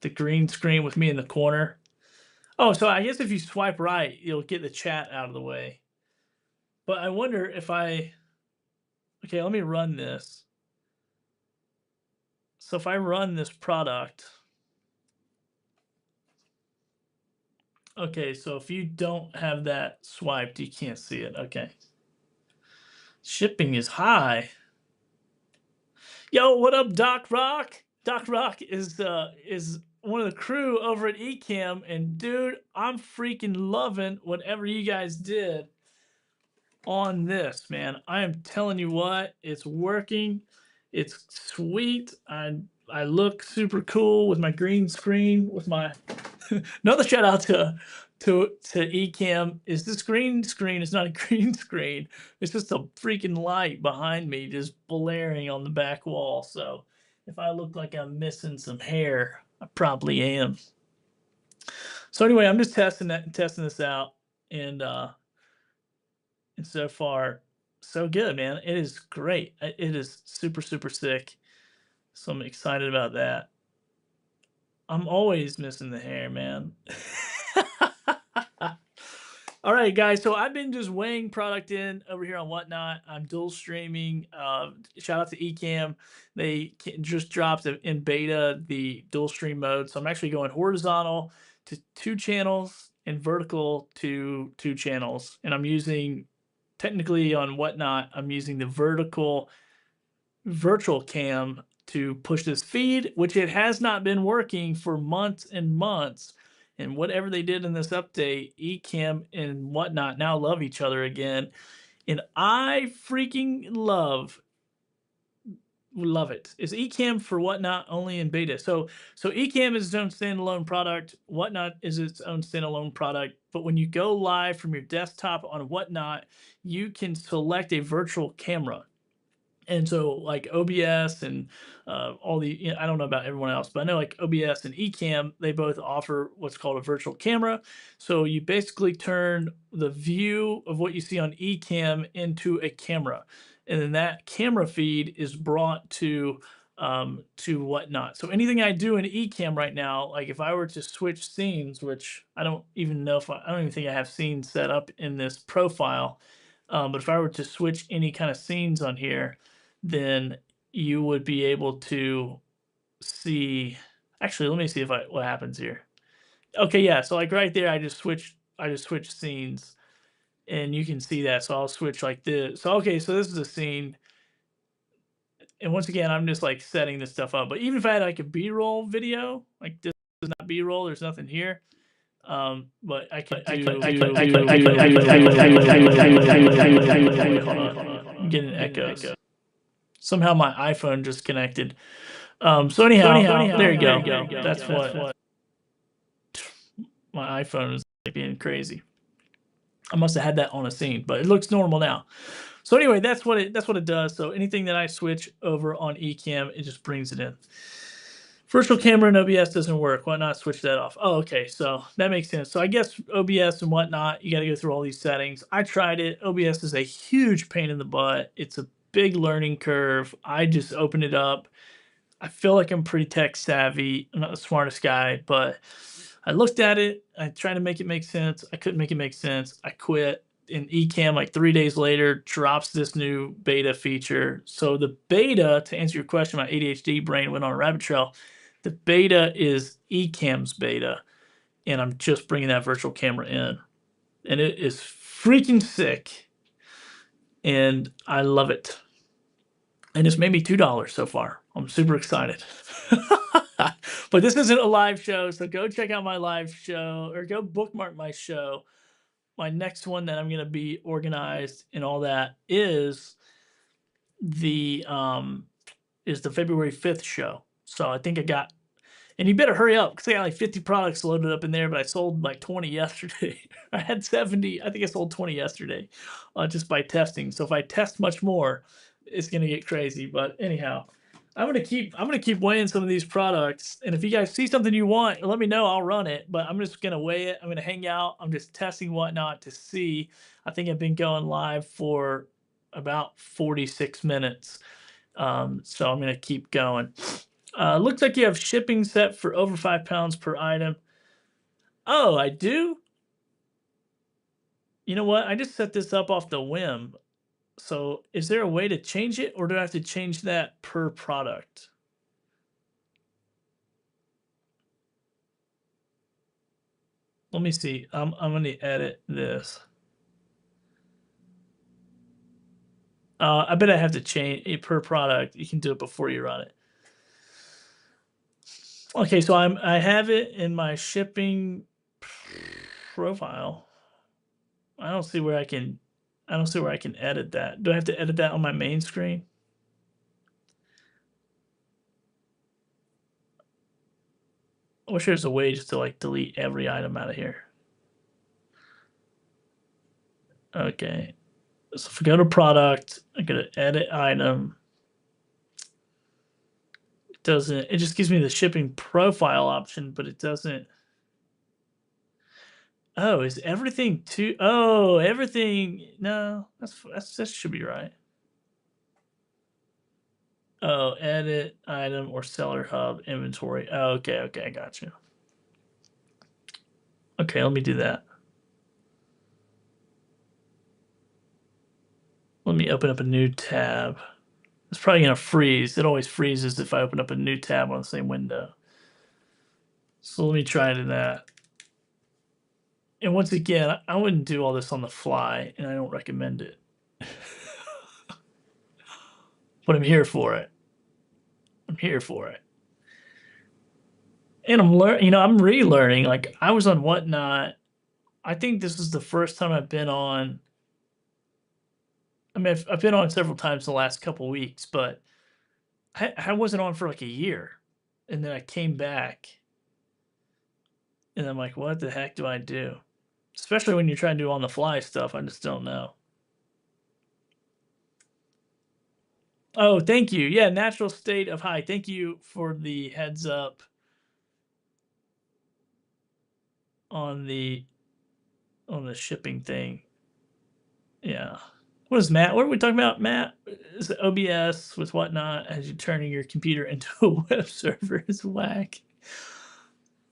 The green screen with me in the corner. Oh, so I guess if you swipe right, you'll get the chat out of the way. But I wonder if okay, let me run this. So if I run this product, okay, so if you don't have that swiped, you can't see it. Okay. Shipping is high. Yo, what up, Doc Rock? Doc Rock is one of the crew over at Ecamm, and dude, I'm freaking loving whatever you guys did on this, man. I am telling you what, it's working. It's sweet. I look super cool with my green screen, with my another shout out to Ecamm is this green screen is not a green screen. It's just a freaking light behind me just blaring on the back wall. So if I look like I'm missing some hair, I probably am. So anyway, I'm just testing this out, and so far so good, man. It is great. It is super, super sick. So I'm excited about that. I'm always missing the hair, man. All right, guys. So I've been just weighing product in over here on Whatnot. I'm dual streaming. Shout out to Ecamm. They just dropped in beta the dual stream mode. So I'm actually going horizontal to 2 channels and vertical to 2 channels. And I'm using, technically on Whatnot, I'm using the vertical virtual cam to push this feed, which it has not been working for months and months. And whatever they did in this update, Ecamm and Whatnot now love each other again. And I freaking love it. Is Ecamm for Whatnot only in beta? So Ecamm is its own standalone product. Whatnot is its own standalone product. But when you go live from your desktop on Whatnot, you can select a virtual camera. And so like OBS and all the, I don't know about everyone else, but I know like OBS and Ecamm, they both offer what's called a virtual camera. So you basically turn the view of what you see on Ecamm into a camera. And then that camera feed is brought to Whatnot. So anything I do in Ecamm right now, like if I were to switch scenes, which I don't even know if I don't even think I have scenes set up in this profile. But if I were to switch any kind of scenes on here, then you would be able to see. Actually, let me see what happens here. Okay, yeah. So like right there, I just switched scenes, and you can see that. So I'll switch like this. So okay, so this is a scene, and once again, I'm just like setting this stuff up. But even if I had like a B-roll video, like this is not B-roll. There's nothing here. But I can do. Hold on. I'm getting echoes. Somehow my iPhone just connected. So anyhow, there you go. That's what my iPhone is like being crazy. I must have had that on a scene, but it looks normal now. So anyway, that's what it does. So anything that I switch over on Ecamm, it just brings it in. Virtual camera and OBS doesn't work. Why not switch that off? Oh, okay. So that makes sense. So I guess OBS and whatnot, you got to go through all these settings. I tried it. OBS is a huge pain in the butt. It's a big learning curve. I just opened it up. I feel like I'm pretty tech savvy. I'm not the smartest guy, but I looked at it. I tried to make it make sense. I couldn't make it make sense. I quit. And Ecamm, like 3 days later, drops this new beta feature. So the beta, to answer your question, my ADHD brain went on a rabbit trail. The beta is Ecamm's beta, and I'm just bringing that virtual camera in, and it is freaking sick, and I love it. And it's made me $2 so far. I'm super excited. But this isn't a live show, so go check out my live show or go bookmark my show. My next one that I'm going to be organized and all that the is the February 5th show. So I think I got, and you better hurry up because I got like 50 products loaded up in there, but I sold like 20 yesterday. I had 70. I think I sold 20 yesterday just by testing. So if I test much more, it's gonna get crazy. But anyhow, I'm gonna keep weighing some of these products. And if you guys see something you want, let me know. I'll run it. But I'm just gonna weigh it. I'm gonna hang out. I'm just testing whatnot to see. I think I've been going live for about 46 minutes. So I'm gonna keep going. Looks like you have shipping set for over 5 pounds per item. Oh, I do? You know what? I just set this up off the whim. So is there a way to change it, or do I have to change that per product? Let me see. I'm going to edit this. I bet I have to change it per product. You can do it before you run it. Okay, so I have it in my shipping profile. I don't see where I can edit that. Do I have to edit that on my main screen? I wish there's a way just to like delete every item out of here. Okay. So if we go to product, I go to edit item. It doesn't, it just gives me the shipping profile option, but it doesn't. Oh, is everything too? Oh, everything. No, that should be right. Oh, edit item or seller hub inventory. Oh, okay, I got you. Okay, let me do that. Let me open up a new tab. It's probably gonna freeze. It always freezes if I open up a new tab on the same window. So let me try to that. And once again, I wouldn't do all this on the fly, and I don't recommend it. But I'm here for it. I'm here for it. And I'm I'm relearning. Like I was on Whatnot. I think this is the first time I've been on. I mean, I've been on several times in the last couple weeks, but I wasn't on for like a year, and then I came back, and I'm like, what the heck do I do? Especially when you're trying to do on the fly stuff, I just don't know. Oh, thank you. Yeah, natural state of high. Thank you for the heads up on the shipping thing. Yeah. What is Matt? What are we talking about, Matt? Is it OBS with whatnot as you turning your computer into a web server is whack.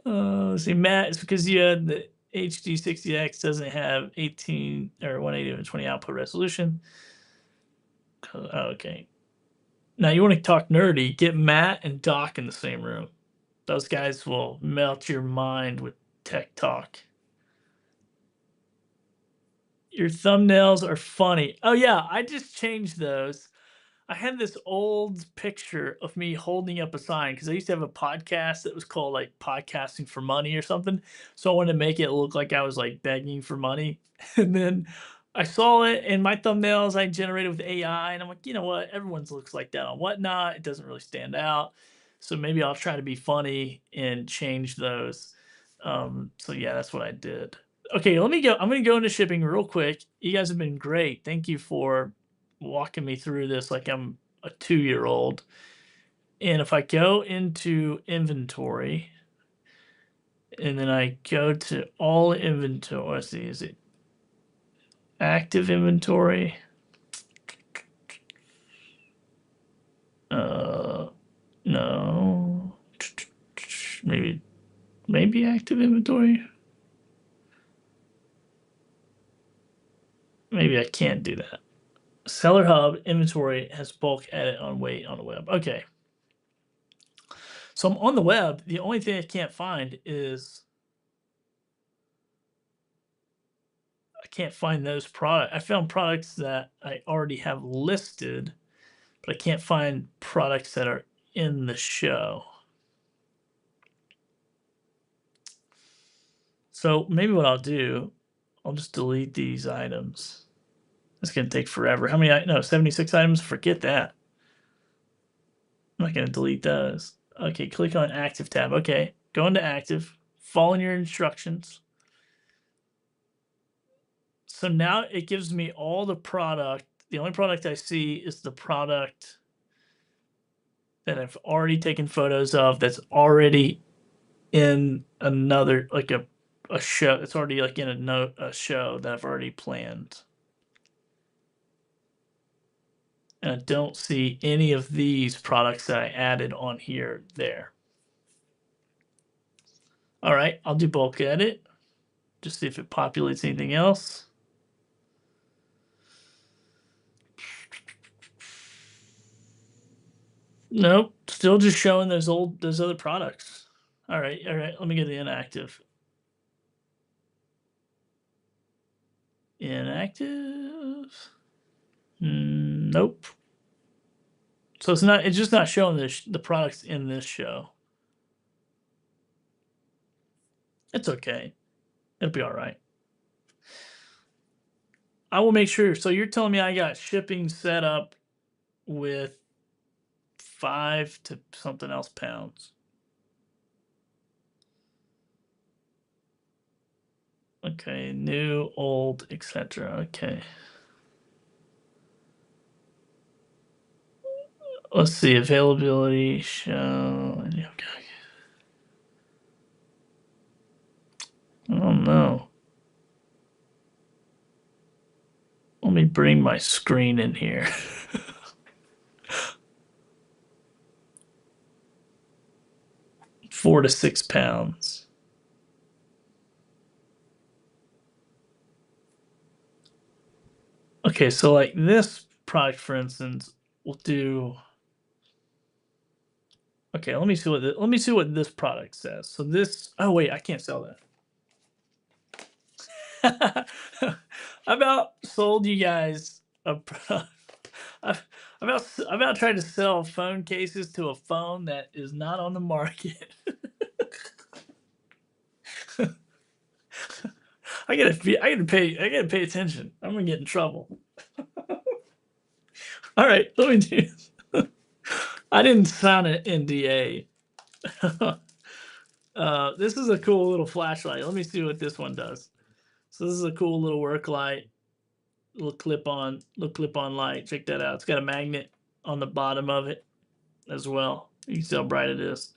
See, Matt, it's because you had the HD60X doesn't have 18 or 180 and 20 output resolution. Oh, okay. Now you want to talk nerdy? Get Matt and Doc in the same room. Those guys will melt your mind with tech talk. Your thumbnails are funny. Oh yeah, I just changed those. I had this old picture of me holding up a sign because I used to have a podcast that was called like podcasting for money or something. So I wanted to make it look like I was like begging for money. And then I saw it in my thumbnails I generated with AI, and I'm like, you know what? Everyone's looks like that on whatnot. It doesn't really stand out. So maybe I'll try to be funny and change those. So yeah, that's what I did. Okay, let me go. I'm gonna go into shipping real quick. You guys have been great. Thank you for walking me through this like I'm a 2-year-old. And if I go into inventory and then I go to all inventory, let's see, is it active inventory? No. Maybe active inventory. Maybe I can't do that. Seller hub inventory has bulk edit on weight on the web. Okay. So I'm on the web. The only thing I can't find is I can't find those products. I found products that I already have listed, but I can't find products that are in the show. So maybe what I'll do, I'll just delete these items. It's going to take forever. How many? No, 76 items. Forget that. I'm not going to delete those. Okay, click on active tab. Okay, go into active. Follow your instructions. So now it gives me all the product. The only product I see is the product that I've already taken photos of that's already in another, like a show. It's already like in a show that I've already planned. And I don't see any of these products that I added on here there. All right, I'll do bulk edit. Just see if it populates anything else. Nope, still just showing those other products. All right, let me get the inactive. Inactive. Nope. So it's just not showing the products in this show. It's okay. It'll be all right. I will make sure. So you're telling me I got shipping set up with 5 to something else pounds. Okay, new, old, etc. Okay. Let's see, availability, show. Okay. Oh no. Let me bring my screen in here. 4 to 6 pounds. Okay, so like this product, for instance, we'll do. Okay, let me see what this product says. So this. Oh wait, I can't sell that. I about sold you guys a. I about tried to sell phone cases to a phone that is not on the market. I gotta pay attention. I'm gonna get in trouble. All right, let me do. I didn't sign an NDA. This is a cool little flashlight. Let me see what this one does. So this is a cool little work light, little clip-on light. Check that out. It's got a magnet on the bottom of it as well. You can see how bright it is.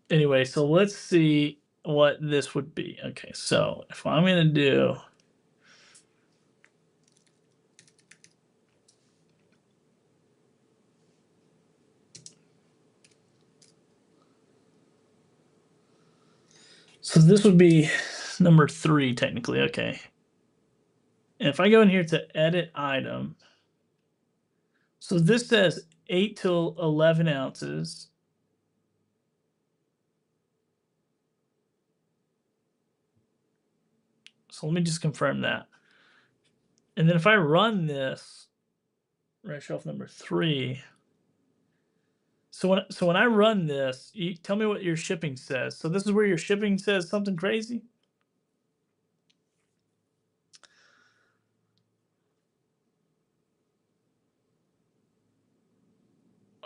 Anyway, so let's see what this would be. Okay, so if I'm gonna do. So this would be number 3 technically. Okay. And if I go in here to edit item, so this says 8 to 11 ounces. So let me just confirm that. And then if I run this, right shelf number 3. So when I run this, you tell me what your shipping says. So this is where your shipping says something crazy.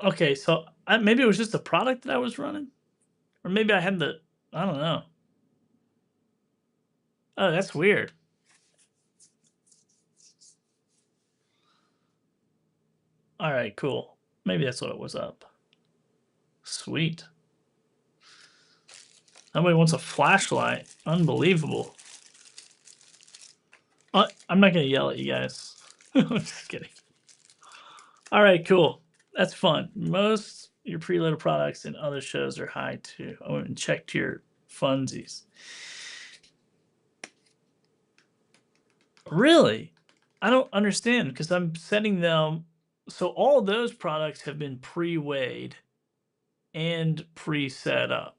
Okay, so maybe it was just a product that I was running, or maybe I had the. I don't know. Oh, that's weird. All right, cool. Maybe that's what it was up. Sweet. Nobody wants a flashlight. Unbelievable. I'm not gonna yell at you guys. I'm just kidding. All right, cool. That's fun. Most your preloaded products and other shows are high too. I went and checked your funsies. Really? I don't understand because I'm setting them. So all of those products have been pre-weighed and pre-set up.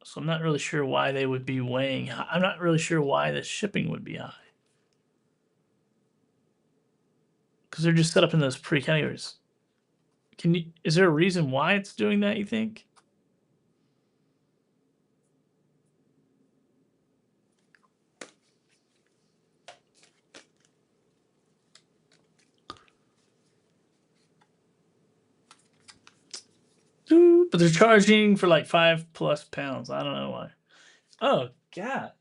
So I'm not really sure why they would be weighing. I'm not really sure why the shipping would be high because they're just set up in those pre-categories. Can you? Is there a reason why it's doing that? You think? But they're charging for like 5+ pounds. I don't know why. Oh God.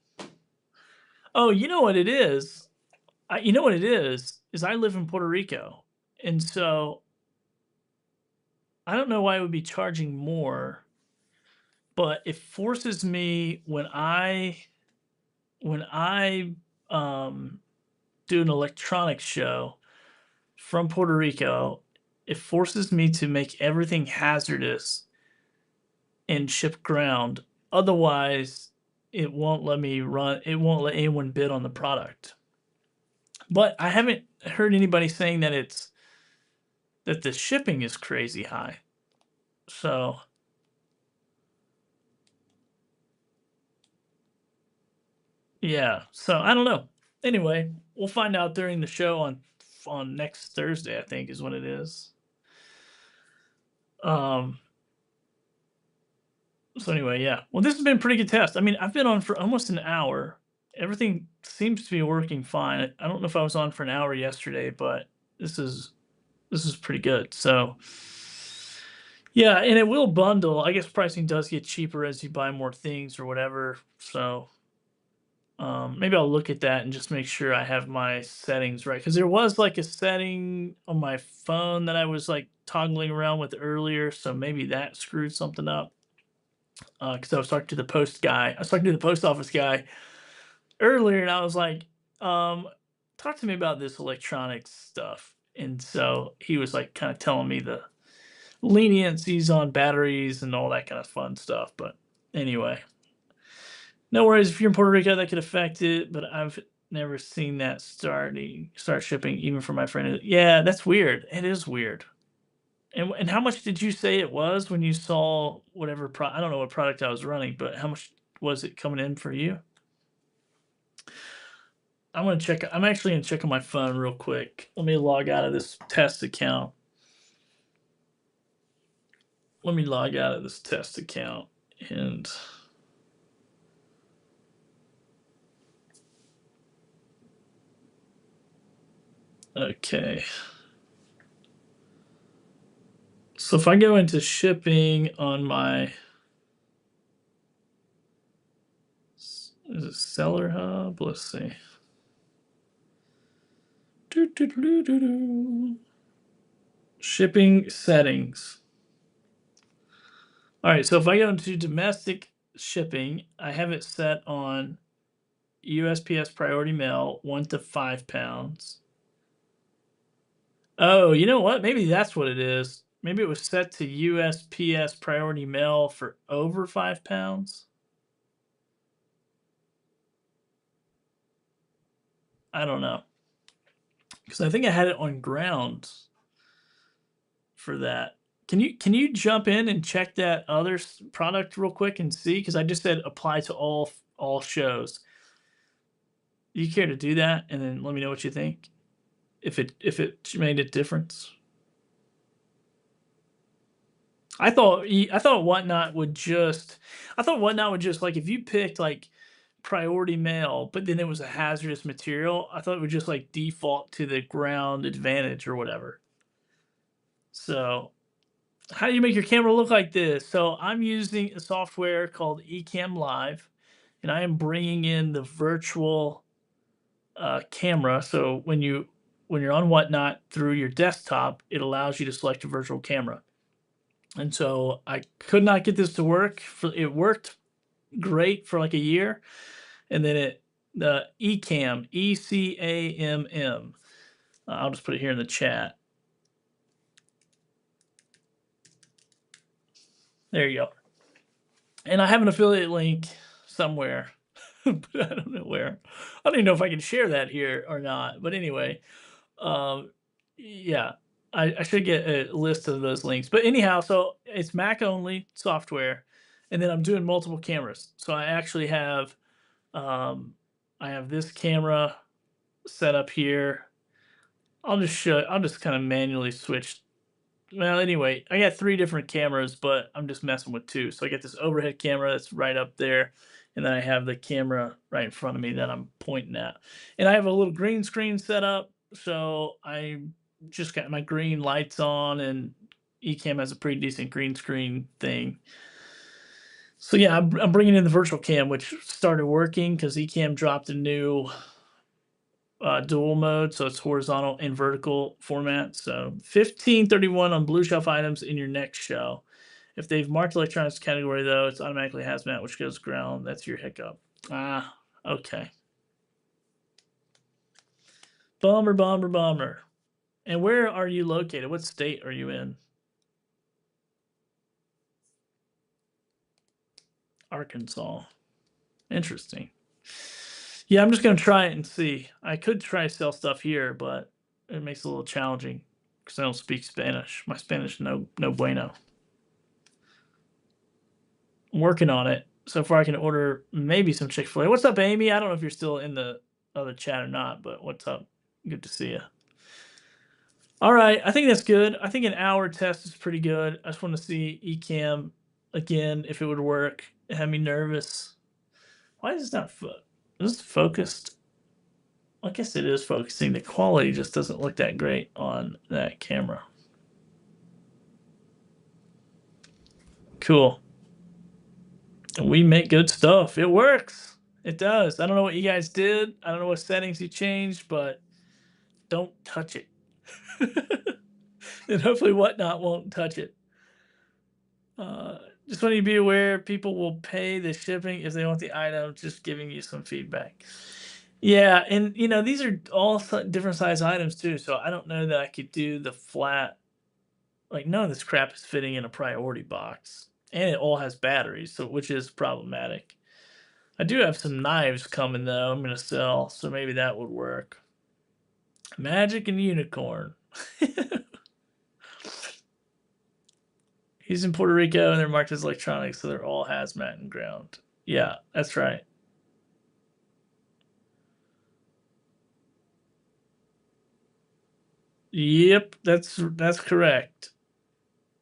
Oh, you know what it is? You know what it is I live in Puerto Rico, and so I don't know why it would be charging more, but it forces me when I do an electronics show from Puerto Rico, it forces me to make everything hazardous and ship ground. Otherwise, it won't let me run. It won't let anyone bid on the product. But I haven't heard anybody saying that the shipping is crazy high. So yeah. So I don't know. Anyway, we'll find out during the show on next Thursday. I think is when it is. Um. So anyway, yeah. Well, this has been a pretty good test. I mean, I've been on for almost an hour. Everything seems to be working fine. I don't know if I was on for an hour yesterday, but this is this is pretty good. So yeah, and it will bundle. I guess pricing does get cheaper as you buy more things or whatever. So maybe I'll look at that and just make sure I have my settings right because there was like a setting on my phone that I was like toggling around with earlier. So maybe that screwed something up because I was talking to the post guy. I was talking to the post office guy earlier, and I was like, "Talk to me about this electronics stuff." And so he was like, kind of telling me the leniencies on batteries and all that kind of fun stuff. But anyway, no worries. If you're in Puerto Rico, that could affect it. But I've never seen that start shipping, even for my friend. Yeah, that's weird. It is weird. And how much did you say it was when you saw whatever I don't know what product I was running, but how much was it coming in for you? I'm gonna check. I'm actually gonna check on my phone real quick. Let me log out of this test account. Let me log out of this test account and okay. So if I go into shipping on my is it Seller Hub? Let's see. Doo-doo-doo-doo-doo. Shipping settings. All right, so if I go into domestic shipping, I have it set on USPS Priority Mail 1 to 5 pounds. Oh, you know what? Maybe that's what it is. Maybe it was set to USPS Priority Mail for over 5 pounds. I don't know because I think I had it on ground for that. Can you jump in and check that other product real quick and see? Because I just said apply to all shows. You care to do that and then let me know what you think if it made a difference. I thought whatnot would just like if you picked like priority mail, but then it was a hazardous material. I thought it would just like default to the ground advantage or whatever. So how do you make your camera look like this? So I'm using a software called Ecamm Live, and I am bringing in the virtual camera. So when you're on Whatnot through your desktop, it allows you to select a virtual camera. And so I could not get this to work. It worked great for like a year, and then the Ecamm, Ecamm. I'll just put it here in the chat. There you go. And I have an affiliate link somewhere, but I don't know where. I don't even know if I can share that here or not. But anyway, um, yeah, I should get a list of those links. But anyhow, so it's Mac only software, and then I'm doing multiple cameras. So I actually have, I have this camera set up here. I'll just kind of manually switch. Well, anyway, I got 3 different cameras, but I'm just messing with 2. So I get this overhead camera that's right up there, and then I have the camera right in front of me that I'm pointing at. And I have a little green screen set up, so I just got my green lights on, and Ecamm has a pretty decent green screen thing. So yeah, I'm bringing in the virtual cam, which started working because Ecamm dropped a new dual mode, so it's horizontal and vertical format. So 1531 on blue shelf items in your next show. If they've marked electronics category though, it's automatically hazmat, which goes ground. That's your hiccup. Ah, okay. Bummer, bummer, bummer. And where are you located? What state are you in? Arkansas. Interesting. Yeah, I'm just gonna try it and see. I could try to sell stuff here, but it makes it a little challenging because I don't speak Spanish. My Spanish no bueno. I'm working on it. So far, I can order maybe some Chick-fil-A. What's up, Amy? I don't know if you're still in the other chat or not, but what's up? Good to see you. All right, I think that's good. I think an hour test is pretty good. I just want to see Ecamm again if it would work. It had me nervous. Why is this not is this focused? I guess it is focusing. The quality just doesn't look that great on that camera. Cool. We make good stuff. It works. It does. I don't know what you guys did. I don't know what settings you changed, but don't touch it. And hopefully Whatnot won't touch it. Just want you to be aware, people will pay the shipping if they want the item, just giving you some feedback. Yeah, and these are all different size items too, so I don't know that I could do the flat. Like none of this crap is fitting in a priority box, and it all has batteries, so which is problematic. I do have some knives coming though. I'm gonna sell, so maybe that would work. Magic and unicorn. He's in Puerto Rico and they're marked as electronics, so they're all hazmat and ground. Yeah, that's right. Yep, that's correct.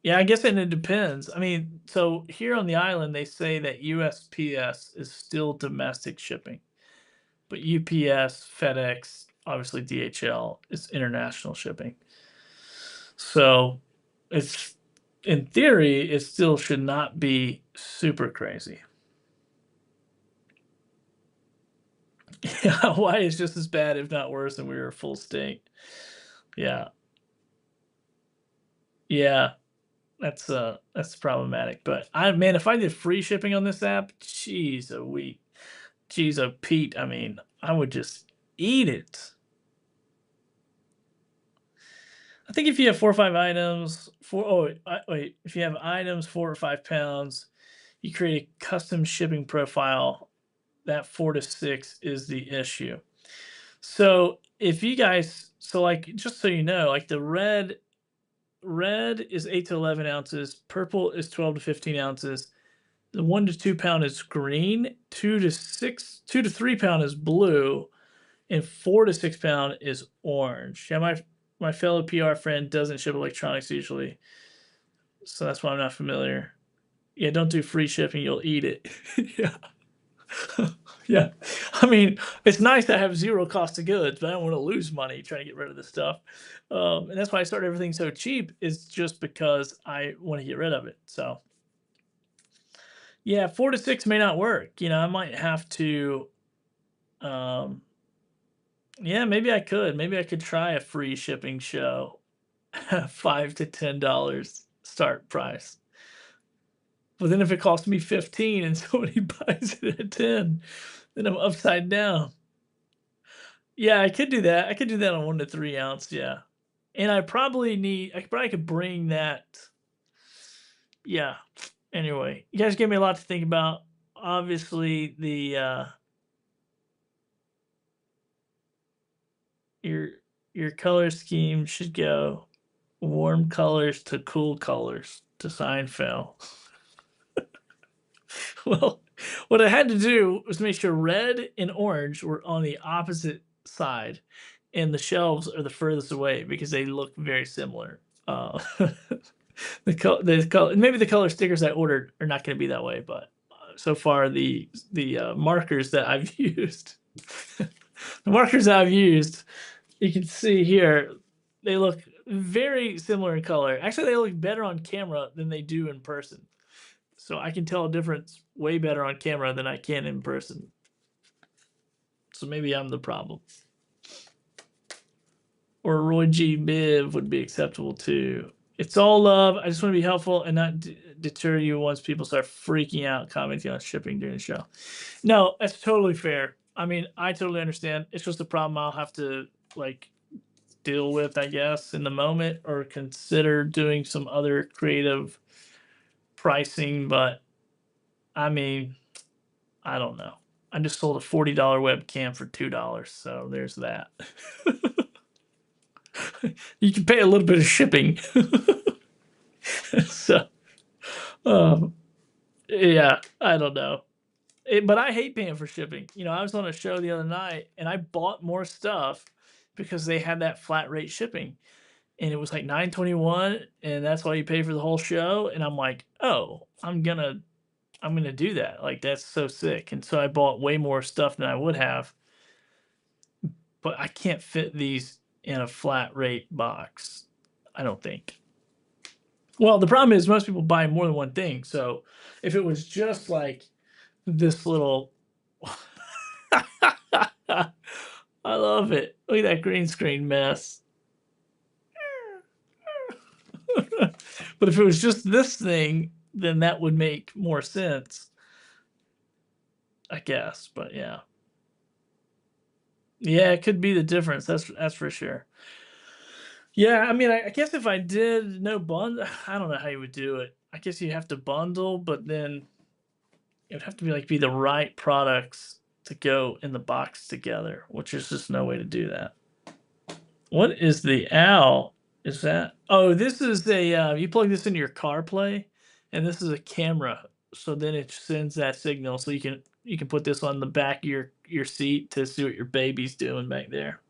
Yeah, I guess it depends. I mean, so here on the island, they say that USPS is still domestic shipping, but UPS, FedEx, obviously DHL is international shipping. So it's in theory, it still should not be super crazy. Yeah, Hawaii is just as bad, if not worse, and we were a full state. Yeah, yeah, that's problematic. But man, if I did free shipping on this app, jeez, a week, jeez, a Pete. I mean, I would just eat it. I think if you have 4 or 5 items, wait, if you have items 4 or 5 pounds, you create a custom shipping profile. That 4 to 6 is the issue. So if you guys, so like, just so you know, like the red is 8 to 11 ounces, purple is 12 to 15 ounces. The 1 to 2 pound is green, 2 to 3 pound is blue, and 4 to 6 pound is orange. Yeah, my fellow PR friend doesn't ship electronics usually, so that's why I'm not familiar. Yeah, don't do free shipping, you'll eat it. Yeah. Yeah. I mean, it's nice to have zero cost of goods, but I don't want to lose money trying to get rid of this stuff. And that's why I started everything so cheap, is just because I want to get rid of it. So, yeah, 4 to 6 may not work. I might have to, um, Yeah, maybe I could. Maybe I could try a free shipping show. $5 to $10 start price. But then if it costs me 15 and somebody buys it at 10, then I'm upside down. Yeah, I could do that. I could do that on 1 to 3 ounce, yeah. And I probably could bring that. Yeah. Anyway, you guys gave me a lot to think about. Obviously, your your color scheme should go warm colors to cool colors to Seinfeld. Well, what I had to do was make sure red and orange were on the opposite side, and the shelves are the furthest away because they look very similar. Maybe the color stickers I ordered are not going to be that way, but so far the markers that I've used, the markers that I've used, you can see here, they look very similar in color. Actually, they look better on camera than they do in person. So I can tell a difference way better on camera than I can in person. So maybe I'm the problem. Or Roy G. Biv would be acceptable too. It's all love. I just want to be helpful and not deter you once people start freaking out commenting on shipping during the show. No, that's totally fair. I mean, I totally understand. It's just a problem I'll have to like deal with, I guess, in the moment or consider doing some other creative pricing. But I mean, I don't know. I just sold a $40 webcam for $2, so there's that. You can pay a little bit of shipping. So, um, yeah, I don't know. But I hate paying for shipping. I was on a show the other night and I bought more stuff because they had that flat rate shipping, and it was like 9.21, and that's why you pay for the whole show. And I'm like, oh, I'm gonna do that. Like that's so sick. And so I bought way more stuff than I would have, but I can't fit these in a flat rate box. I don't think. Well, the problem is most people buy more than one thing. So if it was just like this little I love it. Look at that green screen mess. But if it was just this thing, then that would make more sense, I guess. But yeah. Yeah, it could be the difference. That's for sure. Yeah, I mean, I guess if I did no bundle, I don't know how you would do it. I guess you have to bundle, but then it would have to be the right products to go in the box together, which is just no way to do that. What is the owl? Is that? Oh, this is a you plug this into your CarPlay, and this is a camera. So then it sends that signal, so you can put this on the back of your seat to see what your baby's doing back there.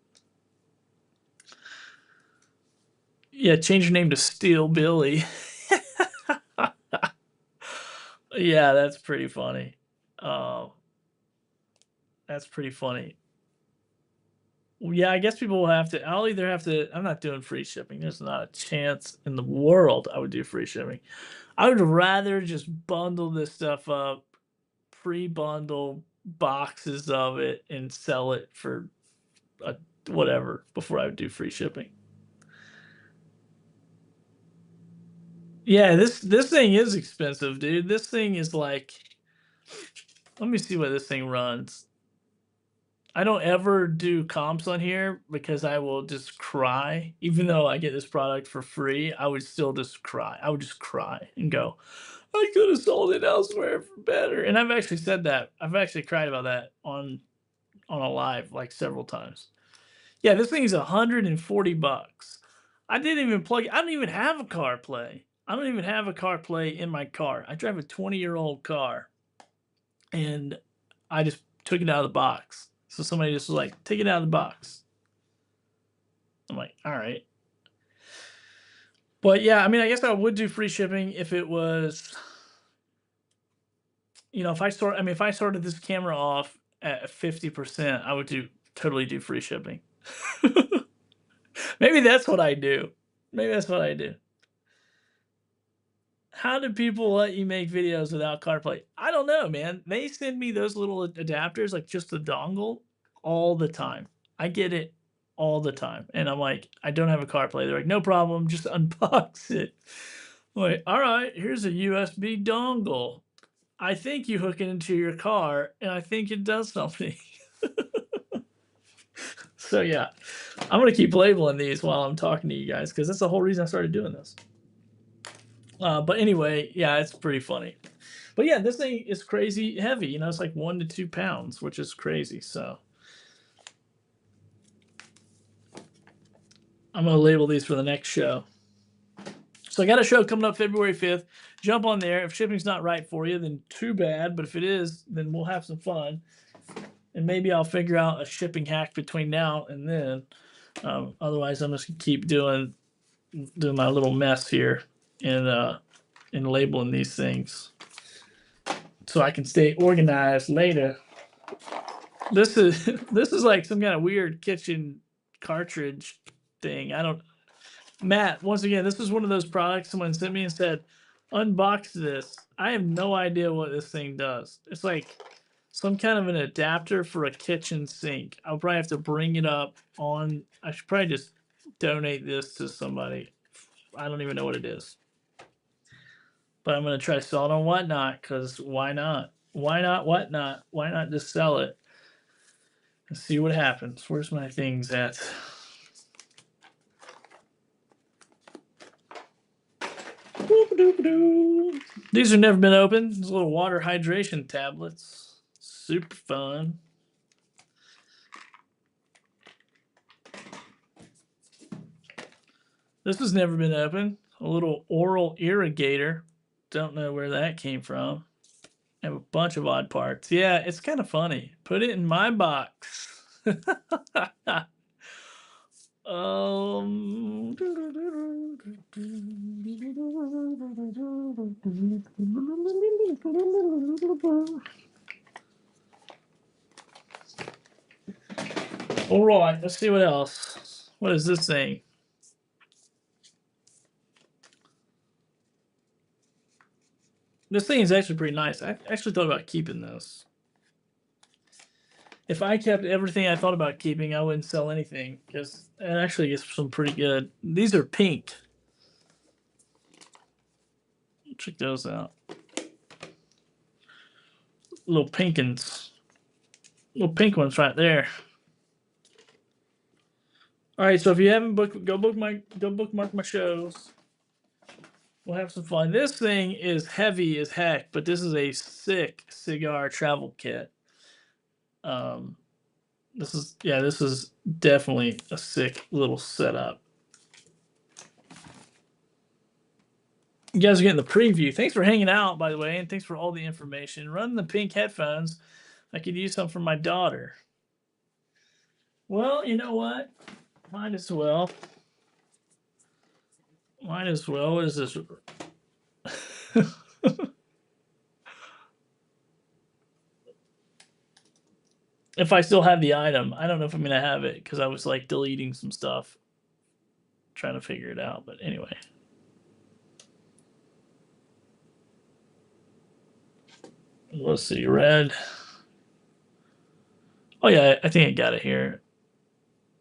Yeah, change your name to Steel Billy. Yeah, that's pretty funny. Um, that's pretty funny. Well, yeah, I guess people will have to. I'll either have to. I'm not doing free shipping. There's not a chance in the world I would do free shipping. I would rather just bundle this stuff up, pre-bundle boxes of it, and sell it for whatever before I would do free shipping. Yeah, this thing is expensive, dude. This thing is like, let me see what this thing runs. I don't ever do comps on here because I will just cry. Even though I get this product for free, I would still just cry. I would just cry and go, I could have sold it elsewhere for better. And I've actually said that. I've actually cried about that on a live like several times. Yeah, this thing is $140. I don't even have a CarPlay. I don't even have a CarPlay in my car. I drive a 20-year-old car, and I just took it out of the box. So somebody just was like, "Take it out of the box." I'm like, "All right." But yeah, I mean, I guess I would do free shipping if it was, if I started this camera off at 50%, I would totally do free shipping. Maybe that's what I do. Maybe that's what I do. How do people let you make videos without CarPlay? I don't know, man. They send me those little adapters, like just the dongle, all the time. I get it all the time, and I'm like, I don't have a CarPlay. They're like, no problem, just unbox it. I'm like, all right, here's a USB dongle. I think you hook it into your car, and I think it does something. So yeah, I'm gonna keep labeling these while I'm talking to you guys because that's the whole reason I started doing this. But anyway, yeah, it's pretty funny. But yeah, this thing is crazy heavy. You know, it's like 1 to 2 pounds, which is crazy. So I'm gonna label these for the next show. So I got a show coming up February 5th. Jump on there. If shipping's not right for you, then too bad. But if it is, then we'll have some fun. And maybe I'll figure out a shipping hack between now and then. Otherwise, I'm just gonna keep doing my little mess here and labeling these things so I can stay organized later. This is this is like some kind of weird kitchen cartridge thing. I don't. Matt, once again, this is one of those products someone sent me and said, unbox this. I have no idea what this thing does. It's like some kind of an adapter for a kitchen sink. I'll probably have to bring it up on. I should probably just donate this to somebody. I don't even know what it is. But I'm going to try to sell it on Whatnot because why not? Why not Whatnot? Why not just sell it and see what happens? Where's my things at? These have never been opened. These little water hydration tablets. Super fun. This has never been opened. A little oral irrigator. Don't know where that came from. I have a bunch of odd parts. Yeah, it's kind of funny. Put it in my box. Um. All right, let's see what else. What is this thing? This thing is actually pretty nice. I actually thought about keeping this. If I kept everything I thought about keeping, I wouldn't sell anything because it actually gets some pretty good. These are pink. Check those out. Little pinkins. Little pink ones right there. All right, so if you haven't booked, go bookmark my shows. We'll have some fun. This thing is heavy as heck, but this is a sick cigar travel kit. This is definitely a sick little setup. You guys are getting the preview. Thanks for hanging out, by the way, and thanks for all the information. Run the pink headphones. I could use some for my daughter. Well, you know what? Might as well. Might as well. What is this? If I still have the item, I don't know if I'm gonna have it because I was like deleting some stuff, trying to figure it out. But anyway. Let's see, red. Oh yeah, I think I got it here.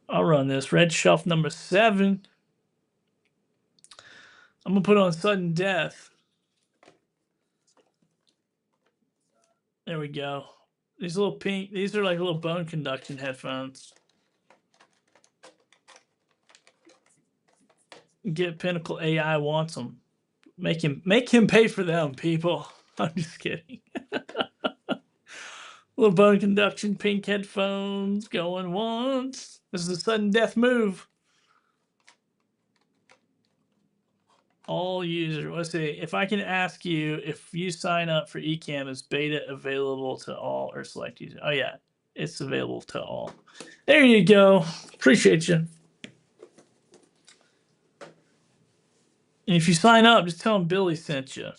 I'll run this. Red shelf number 7. I'm gonna put on sudden death. There we go. These little pink, these are like little bone conduction headphones. Get Pinnacle AI wants them. Make him pay for them, people. I'm just kidding. Little bone conduction pink headphones going once. This is a sudden death move. All users. Let's see. If I can ask you, if you sign up for Ecamm, is beta available to all or select users? Oh yeah, it's available to all. There you go. Appreciate you. And if you sign up, just tell them Billy sent you.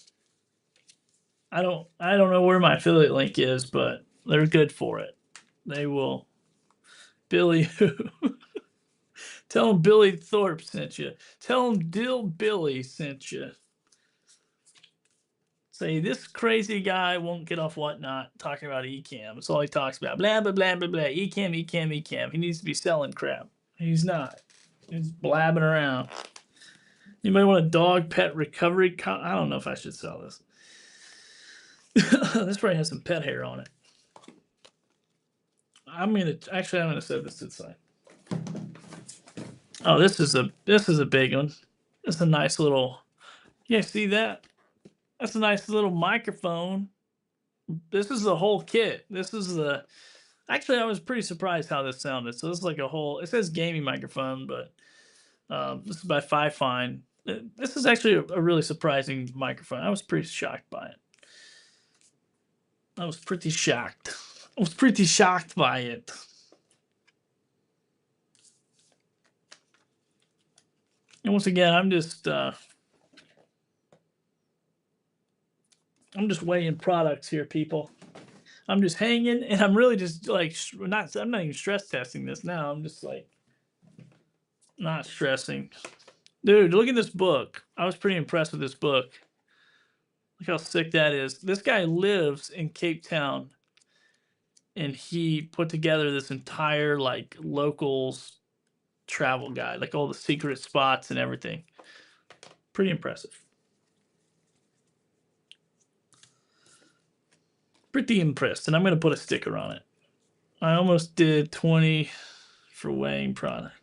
I don't know where my affiliate link is, but they're good for it. They will. Billy who? Tell them Billy Thorpe sent you. Tell them Dill Billy sent you. Say this crazy guy won't get off whatnot talking about Ecamm. That's all he talks about. Blah blah blah blah blah. Ecamm, Ecamm, Ecamm. He needs to be selling crap. He's not. He's blabbing around. Anybody want a dog pet recovery? I don't know if I should sell this. This probably has some pet hair on it. I'm gonna set this to the side. Oh, this is a big one. It's a nice little. You guys see that? That's a nice little microphone. This is the whole kit. This is the. Actually, I was pretty surprised how this sounded. So this is like a whole. It says gaming microphone, but this is by Fifine. This is actually a really surprising microphone. I was pretty shocked by it. I was pretty shocked. I was pretty shocked by it. And once again, I'm just weighing products here, people. I'm just hanging, and I'm really just like I'm not even stress testing this now. I'm just like not stressing. Dude, look at this book. I was pretty impressed with this book. Look how sick that is. This guy lives in Cape Town, and he put together this entire like locals travel guide, like all the secret spots and everything. Pretty impressive. Pretty impressed, and I'm going to put a sticker on it. I almost did 20 for weighing product.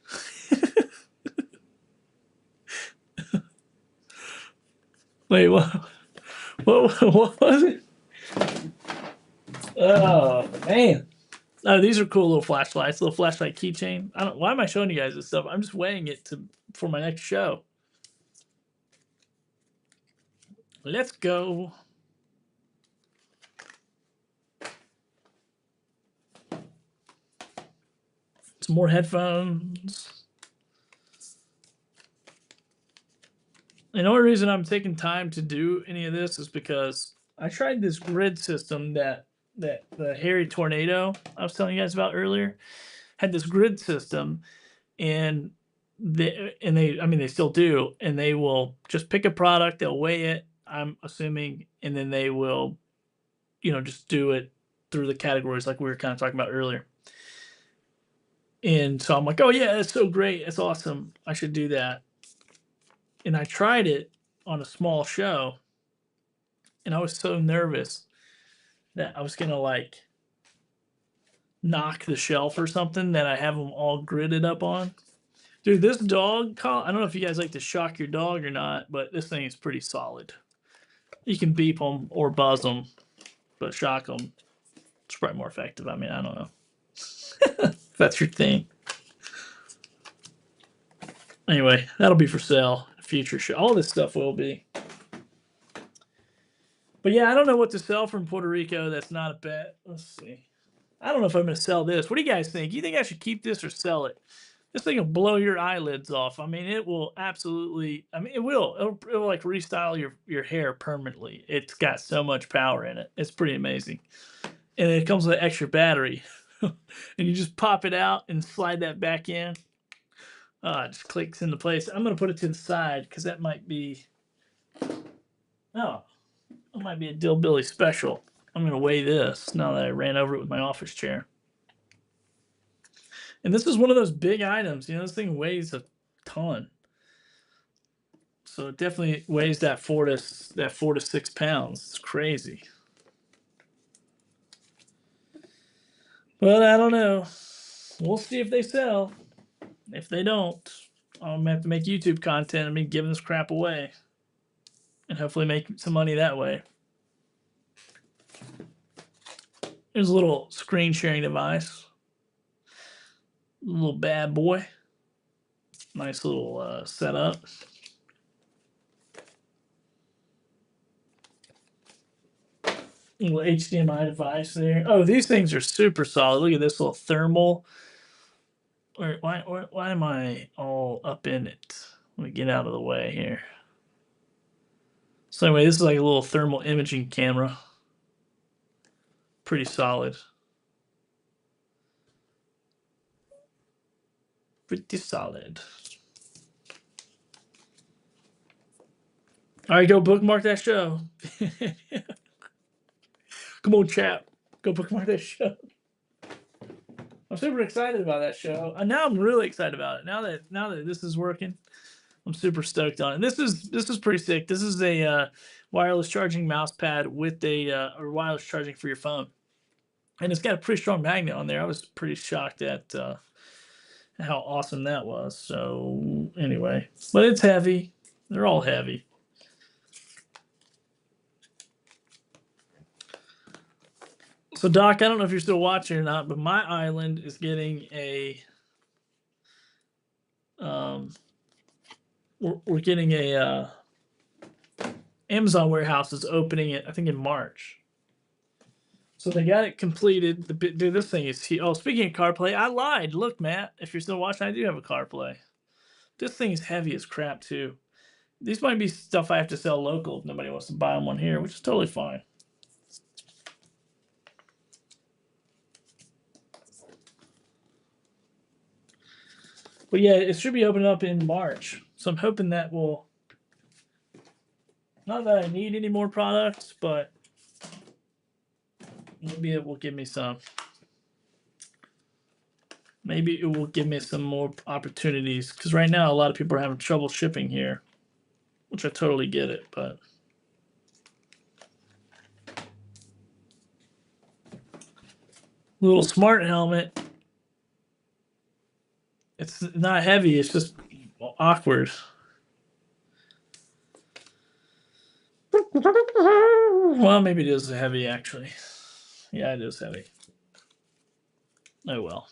Wait, what? What was it? Oh man! Oh, these are cool little flashlights, little flashlight keychain. I don't. Why am I showing you guys this stuff? I'm just weighing it for my next show. Let's go. Some more headphones. And the only reason I'm taking time to do any of this is because I tried this grid system that the Hairy Tornado I was telling you guys about earlier had this grid system, and they still do, and they will just pick a product, they'll weigh it, I'm assuming, and then they will, just do it through the categories like we were kind of talking about earlier. And so I'm like, oh yeah, that's so great, that's awesome, I should do that. And I tried it on a small show, and I was so nervous that I was gonna like knock the shelf or something that I have them all gridded up on. Dude, this dog call, I don't know if you guys like to shock your dog or not, but this thing is pretty solid. You can beep them or buzz them, but shock them, it's probably more effective. I mean, I don't know. If that's your thing. Anyway, that'll be for sale. Future show. All this stuff will be. But yeah, I don't know what to sell from Puerto Rico that's not a bet. Let's see. I don't know if I'm going to sell this. What do you guys think? You think I should keep this or sell it? This thing will blow your eyelids off. I mean, it will absolutely. I mean, it will. It'll like restyle your hair permanently. It's got so much power in it. It's pretty amazing. And it comes with an extra battery, and you just pop it out and slide that back in. It just clicks into place. I'm gonna put it to the side because that might be. Oh, that might be a Dillbilly special. I'm gonna weigh this now that I ran over it with my office chair. And this is one of those big items. This thing weighs a ton. So it definitely weighs that 4 to 6 pounds. It's crazy. But I don't know. We'll see if they sell. If they don't, I'm gonna have to make YouTube content of me giving this crap away, and hopefully make some money that way. Here's a little screen sharing device. A little bad boy. Nice little setup. Little HDMI device there. Oh, these things are super solid. Look at this little thermal. Why am I all up in it? Let me get out of the way here. So anyway, this is like a little thermal imaging camera. Pretty solid. Pretty solid. All right, go bookmark that show. Come on, chap. Go bookmark that show. I'm super excited about that show. And now I'm really excited about it. Now that this is working, I'm super stoked on it. And this is pretty sick. This is a wireless charging mouse pad with a or wireless charging for your phone, and it's got a pretty strong magnet on there. I was pretty shocked at how awesome that was. So anyway, but it's heavy. They're all heavy. So Doc, I don't know if you're still watching or not, but my island is getting a we're getting a Amazon warehouse is opening it, I think, in March. So they got it completed. Dude, this thing is huge. Oh, speaking of CarPlay, I lied. Look, Matt, if you're still watching, I do have a CarPlay. This thing is heavy as crap too. These might be stuff I have to sell local if nobody wants to buy them one here, which is totally fine. But yeah, it should be opening up in March. So I'm hoping that will. Not that I need any more products, but maybe it will give me some. Maybe it will give me some more opportunities. Because right now, a lot of people are having trouble shipping here, which I totally get it, but. Little smart helmet. It's not heavy, it's just awkward. Well, maybe it is heavy, actually. Yeah, it is heavy. Oh, well.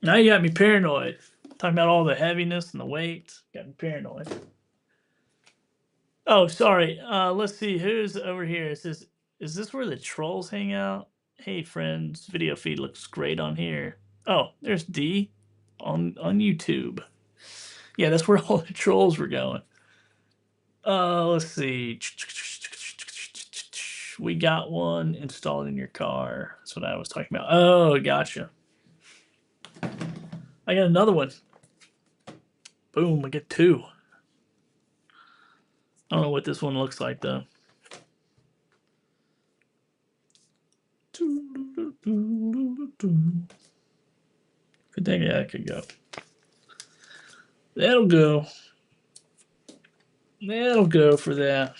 Now you got me paranoid. Talking about all the heaviness and the weight. Got me paranoid. Oh, sorry. Let's see. Who's over here? Is this where the trolls hang out? Hey, friends. Video feed looks great on here. Oh, there's D on YouTube. Yeah, that's where all the trolls were going. Let's see. We got one installed in your car. That's what I was talking about. Oh, gotcha. I got another one. Boom, I get two. I don't know what this one looks like, though. Could think that could go. That'll go. That'll go for that.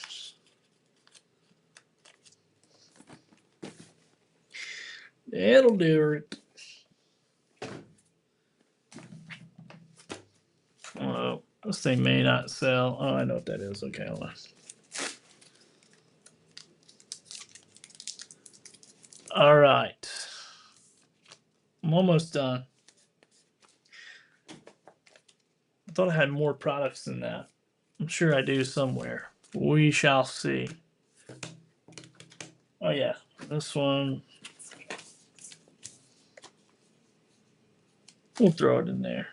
That'll do it. Oh, this thing may not sell. Oh, I know what that is. Okay, hold on. All right. I'm almost done. I thought I had more products than that. I'm sure I do somewhere. We shall see. Oh, yeah. This one. We'll throw it in there.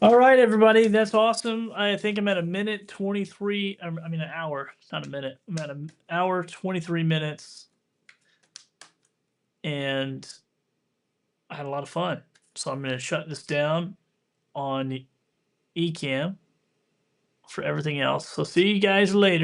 All right, everybody. That's awesome. I think I'm at a minute 23. I mean, an hour, not a minute. I'm at an hour, 23 minutes. And I had a lot of fun. So I'm going to shut this down on Ecamm for everything else. So see you guys later.